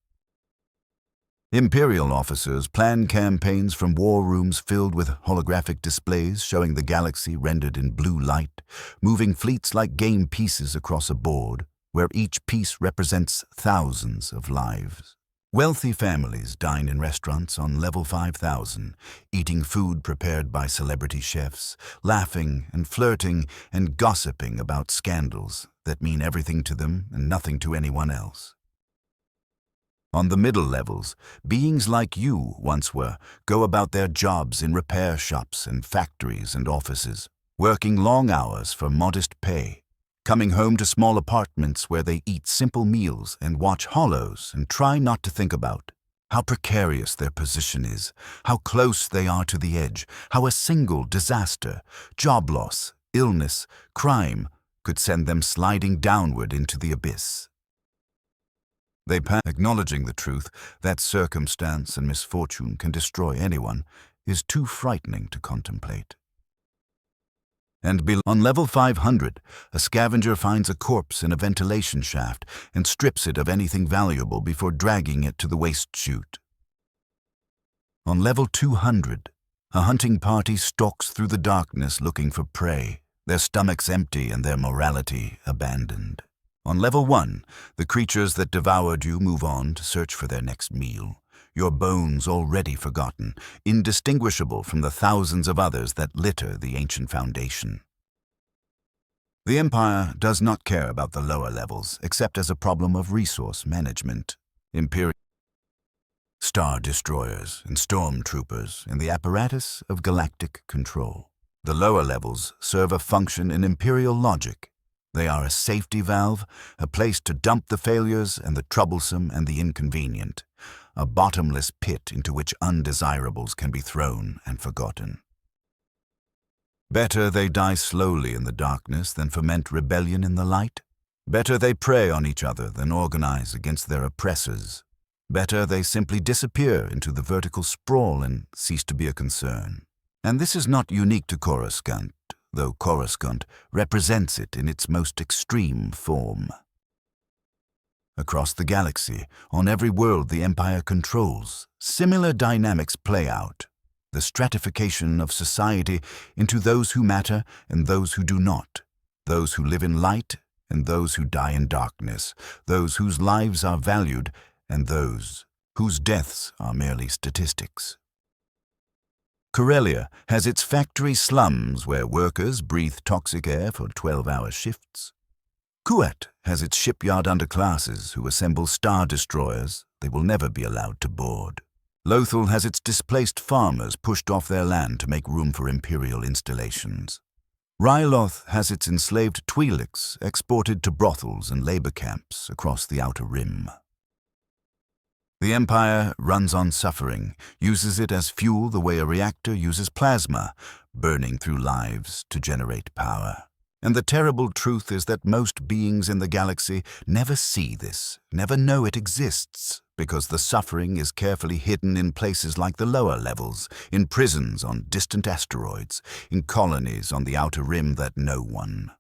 Imperial officers plan campaigns from war rooms filled with holographic displays showing the galaxy rendered in blue light, moving fleets like game pieces across a board, where each piece represents thousands of lives. Wealthy families dine in restaurants on level 5000, eating food prepared by celebrity chefs, laughing and flirting and gossiping about scandals that mean everything to them and nothing to anyone else. On the middle levels, beings like you once were go about their jobs in repair shops and factories and offices, working long hours for modest pay, coming home to small apartments where they eat simple meals and watch hollows and try not to think about how precarious their position is, how close they are to the edge, how a single disaster, job loss, illness, crime could send them sliding downward into the abyss. They acknowledging the truth that circumstance and misfortune can destroy anyone is too frightening to contemplate. And on level 500, a scavenger finds a corpse in a ventilation shaft and strips it of anything valuable before dragging it to the waste chute. On level 200, a hunting party stalks through the darkness looking for prey, their stomachs empty and their morality abandoned. On level 1, the creatures that devoured you move on to search for their next meal, your bones already forgotten, indistinguishable from the thousands of others that litter the ancient foundation. The Empire does not care about the lower levels, except as a problem of resource management. Imperial Star Destroyers and Stormtroopers in the apparatus of galactic control. The lower levels serve a function in Imperial logic. They are a safety valve, a place to dump the failures and the troublesome and the inconvenient, a bottomless pit into which undesirables can be thrown and forgotten. Better they die slowly in the darkness than foment rebellion in the light. Better they prey on each other than organize against their oppressors. Better they simply disappear into the vertical sprawl and cease to be a concern. And this is not unique to Coruscant, though Coruscant represents it in its most extreme form. Across the galaxy, on every world the Empire controls, similar dynamics play out. The stratification of society into those who matter and those who do not, those who live in light and those who die in darkness, those whose lives are valued and those whose deaths are merely statistics. Corellia has its factory slums where workers breathe toxic air for 12-hour shifts. Kuat has its shipyard underclasses who assemble star destroyers they will never be allowed to board. Lothal has its displaced farmers pushed off their land to make room for Imperial installations. Ryloth has its enslaved Twi'leks exported to brothels and labor camps across the Outer Rim. The Empire runs on suffering, uses it as fuel the way a reactor uses plasma, burning through lives to generate power. And the terrible truth is that most beings in the galaxy never see this, never know it exists, because the suffering is carefully hidden in places like the lower levels, in prisons on distant asteroids, in colonies on the Outer Rim that no one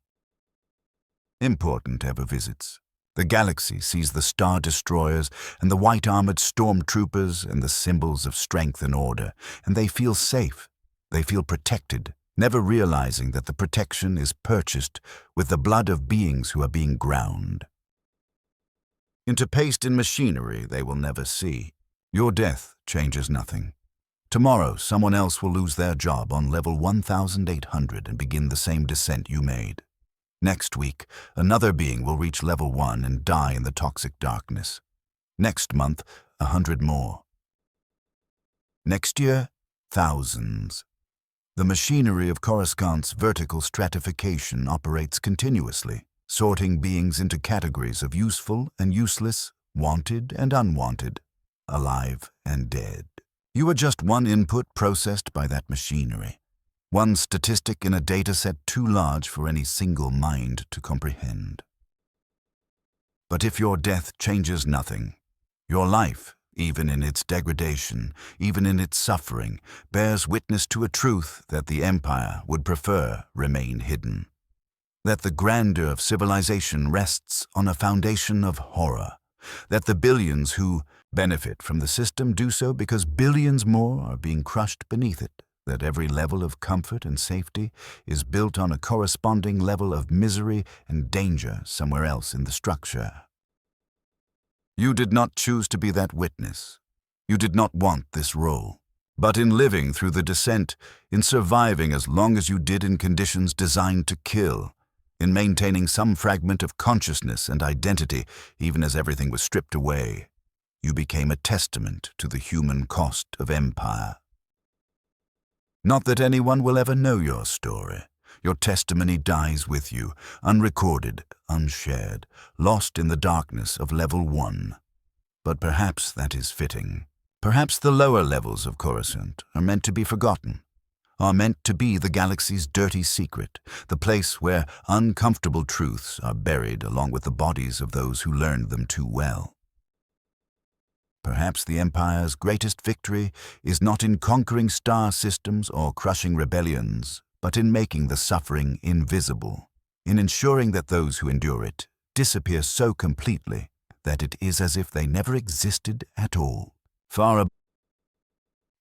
important ever visits. The galaxy sees the star destroyers and the white-armored stormtroopers and the symbols of strength and order, and they feel safe, they feel protected, never realizing that the protection is purchased with the blood of beings who are being ground into paste in machinery they will never see. Your death changes nothing. Tomorrow, someone else will lose their job on level 1800 and begin the same descent you made. Next week, another being will reach level 1 and die in the toxic darkness. Next month, 100 more. Next year, thousands. The machinery of Coruscant's vertical stratification operates continuously, sorting beings into categories of useful and useless, wanted and unwanted, alive and dead. You are just one input processed by that machinery. One statistic in a dataset too large for any single mind to comprehend. But if your death changes nothing, your life, even in its degradation, even in its suffering, bears witness to a truth that the Empire would prefer remain hidden. That the grandeur of civilization rests on a foundation of horror. That the billions who benefit from the system do so because billions more are being crushed beneath it. That every level of comfort and safety is built on a corresponding level of misery and danger somewhere else in the structure. You did not choose to be that witness. You did not want this role. But in living through the descent, in surviving as long as you did in conditions designed to kill, in maintaining some fragment of consciousness and identity even as everything was stripped away, you became a testament to the human cost of empire. Not that anyone will ever know your story. Your testimony dies with you, unrecorded, unshared, lost in the darkness of level 1. But perhaps that is fitting. Perhaps the lower levels of Coruscant are meant to be forgotten, are meant to be the galaxy's dirty secret, the place where uncomfortable truths are buried along with the bodies of those who learned them too well. Perhaps the Empire's greatest victory is not in conquering star systems or crushing rebellions, but in making the suffering invisible, in ensuring that those who endure it disappear so completely that it is as if they never existed at all.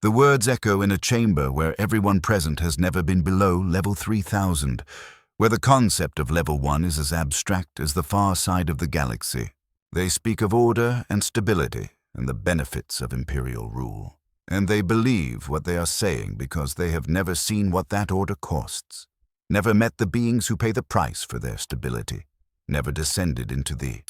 The words echo in a chamber where everyone present has never been below level 3000, where the concept of level 1 is as abstract as the far side of the galaxy. They speak of order and stability and the benefits of Imperial rule. And they believe what they are saying because they have never seen what that order costs, never met the beings who pay the price for their stability, never descended into the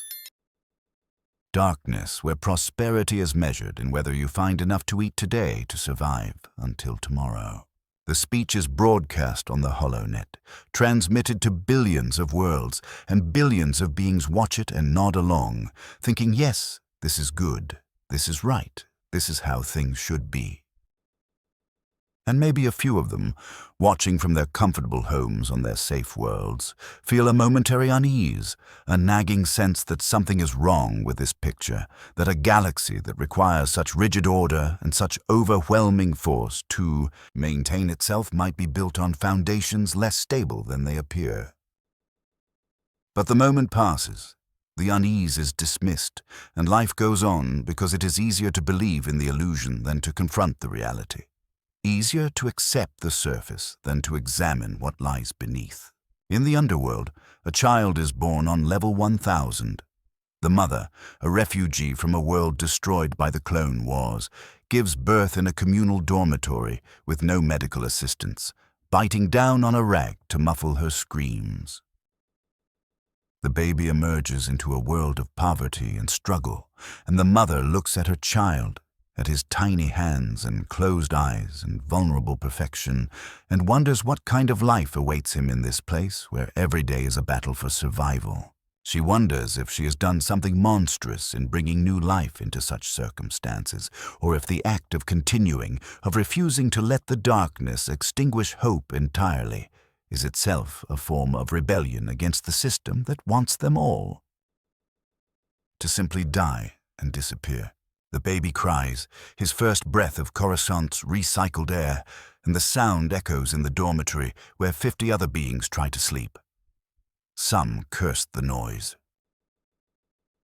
darkness where prosperity is measured in whether you find enough to eat today to survive until tomorrow. The speech is broadcast on the HoloNet, transmitted to billions of worlds, and billions of beings watch it and nod along, thinking, yes, this is good, this is right, this is how things should be. And maybe a few of them, watching from their comfortable homes on their safe worlds, feel a momentary unease, a nagging sense that something is wrong with this picture, that a galaxy that requires such rigid order and such overwhelming force to maintain itself might be built on foundations less stable than they appear. But the moment passes, the unease is dismissed, and life goes on because it is easier to believe in the illusion than to confront the reality. Easier to accept the surface than to examine what lies beneath. In the underworld, a child is born on level 1000. The mother, a refugee from a world destroyed by the Clone Wars, gives birth in a communal dormitory with no medical assistance, biting down on a rag to muffle her screams. The baby emerges into a world of poverty and struggle, and the mother looks at her child, at his tiny hands and closed eyes and vulnerable perfection, and wonders what kind of life awaits him in this place where every day is a battle for survival. She wonders if she has done something monstrous in bringing new life into such circumstances, or if the act of continuing, of refusing to let the darkness extinguish hope entirely, is itself a form of rebellion against the system that wants them all to simply die and disappear. The baby cries, his first breath of Coruscant's recycled air, and the sound echoes in the dormitory where 50 other beings try to sleep. Some curse the noise.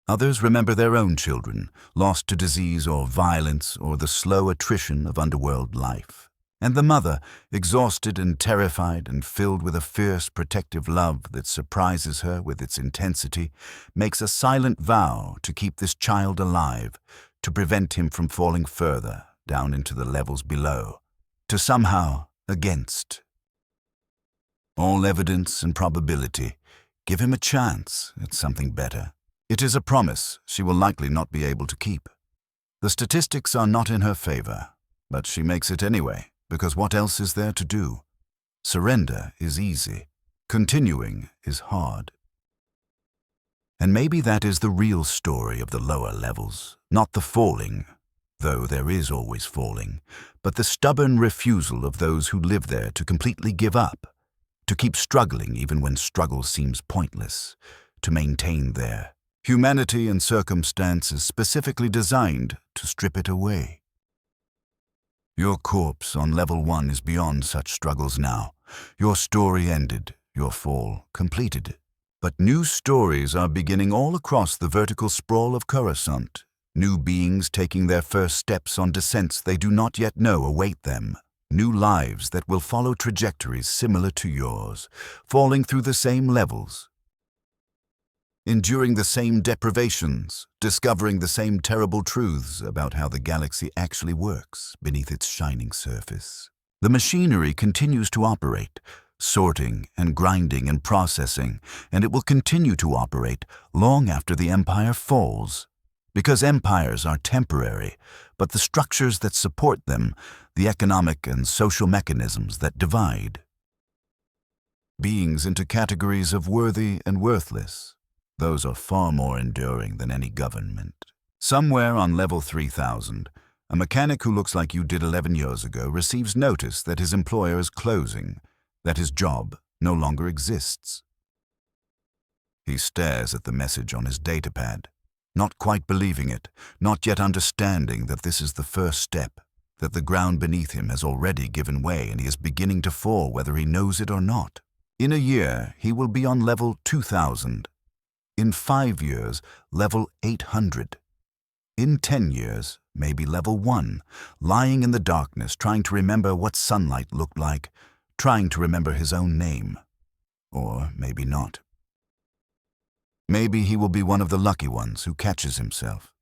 Others remember their own children, lost to disease or violence or the slow attrition of underworld life. And the mother, exhausted and terrified and filled with a fierce protective love that surprises her with its intensity, makes a silent vow to keep this child alive, to prevent him from falling further down into the levels below, to somehow, against all evidence and probability, give him a chance at something better. It is a promise she will likely not be able to keep. The statistics are not in her favor, but she makes it anyway, because what else is there to do? Surrender is easy. Continuing is hard. And maybe that is the real story of the lower levels, not the falling, though there is always falling, but the stubborn refusal of those who live there to completely give up, to keep struggling even when struggle seems pointless, to maintain their humanity and circumstances specifically designed to strip it away. Your corpse on level 1 is beyond such struggles now. Your story ended, your fall completed. But new stories are beginning all across the vertical sprawl of Coruscant. New beings taking their first steps on descents they do not yet know await them. New lives that will follow trajectories similar to yours, falling through the same levels, enduring the same deprivations, discovering the same terrible truths about how the galaxy actually works beneath its shining surface. The machinery continues to operate, sorting and grinding and processing, and it will continue to operate long after the Empire falls. Because empires are temporary, but the structures that support them, the economic and social mechanisms that divide beings into categories of worthy and worthless, those are far more enduring than any government. Somewhere on level 3000, a mechanic who looks like you did 11 years ago receives notice that his employer is closing, that his job no longer exists. He stares at the message on his datapad. not quite believing it, not yet understanding that this is the first step, that the ground beneath him has already given way and he is beginning to fall whether he knows it or not. In a year, he will be on level 2000. In 5 years, level 800. In 10 years, maybe level 1, lying in the darkness, trying to remember what sunlight looked like, trying to remember his own name. Or maybe not. Maybe he will be one of the lucky ones who catches himself,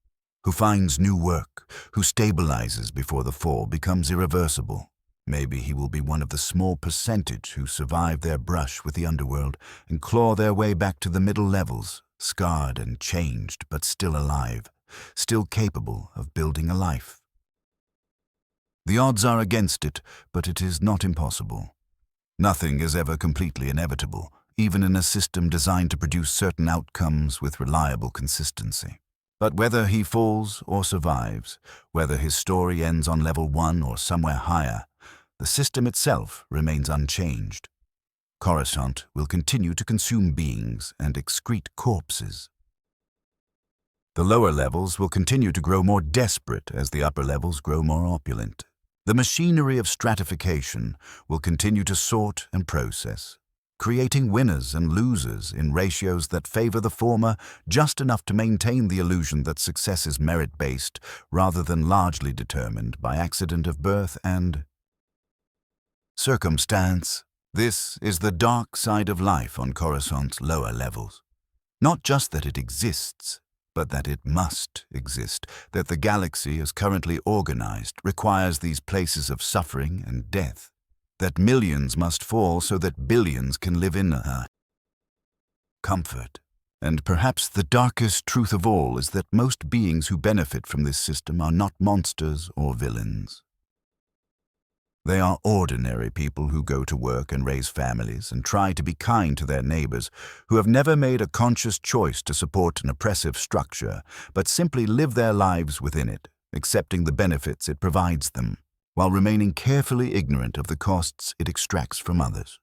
who finds new work, who stabilizes before the fall becomes irreversible. Maybe he will be one of the small percentage who survive their brush with the underworld and claw their way back to the middle levels, scarred and changed, but still alive, still capable of building a life. The odds are against it, but it is not impossible. Nothing is ever completely inevitable, even in a system designed to produce certain outcomes with reliable consistency. But whether he falls or survives, whether his story ends on level 1 or somewhere higher, the system itself remains unchanged. Coruscant will continue to consume beings and excrete corpses. The lower levels will continue to grow more desperate as the upper levels grow more opulent. The machinery of stratification will continue to sort and process, creating winners and losers in ratios that favor the former just enough to maintain the illusion that success is merit-based rather than largely determined by accident of birth and circumstance. This is the dark side of life on Coruscant's lower levels. Not just that it exists, but that it must exist, that the galaxy as currently organized requires these places of suffering and death, that millions must fall so that billions can live in comfort. And perhaps the darkest truth of all is that most beings who benefit from this system are not monsters or villains. They are ordinary people who go to work and raise families and try to be kind to their neighbors, who have never made a conscious choice to support an oppressive structure, but simply live their lives within it, accepting the benefits it provides them, while remaining carefully ignorant of the costs it extracts from others.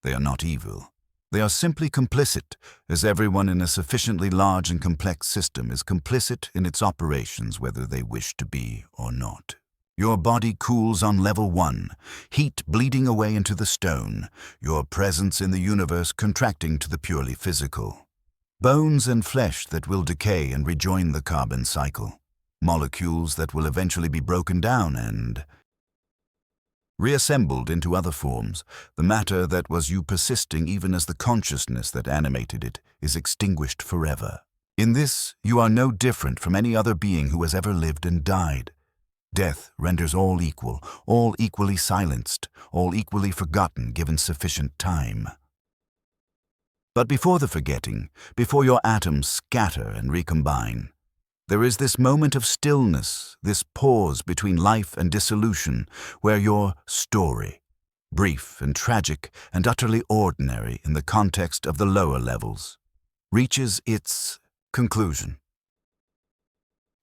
They are not evil. They are simply complicit, as everyone in a sufficiently large and complex system is complicit in its operations whether they wish to be or not. Your body cools on level 1, heat bleeding away into the stone, your presence in the universe contracting to the purely physical. Bones and flesh that will decay and rejoin the carbon cycle. Molecules that will eventually be broken down and reassembled into other forms. The matter that was you persisting even as the consciousness that animated it is extinguished forever. In this, you are no different from any other being who has ever lived and died. Death renders all equal, all equally silenced, all equally forgotten given sufficient time. But before the forgetting, before your atoms scatter and recombine, there is this moment of stillness, this pause between life and dissolution, where your story, brief and tragic and utterly ordinary in the context of the lower levels, reaches its conclusion.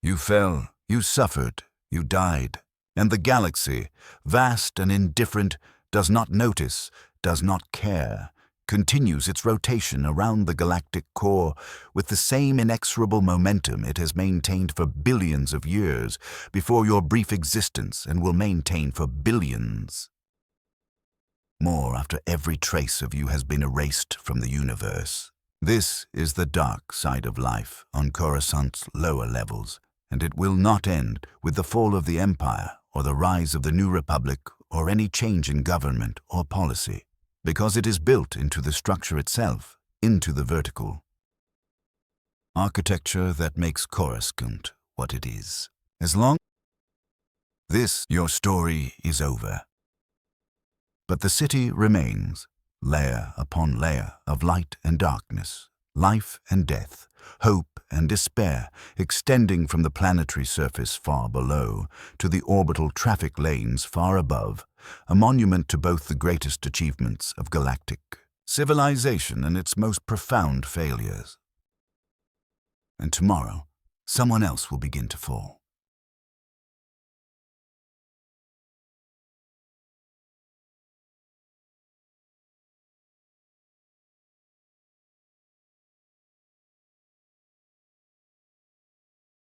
You fell, you suffered, you died, and the galaxy, vast and indifferent, does not notice, does not care, continues its rotation around the galactic core with the same inexorable momentum it has maintained for billions of years before your brief existence and will maintain for billions more after every trace of you has been erased from the universe. This is the dark side of life on Coruscant's lower levels, and it will not end with the fall of the Empire or the rise of the New Republic or any change in government or policy, because it is built into the structure itself, into the vertical architecture that makes Coruscant what it is. As long as this, your story is over. But the city remains, layer upon layer of light and darkness, life and death, hope and despair, extending from the planetary surface far below to the orbital traffic lanes far above, a monument to both the greatest achievements of galactic civilization and its most profound failures. And tomorrow, someone else will begin to fall.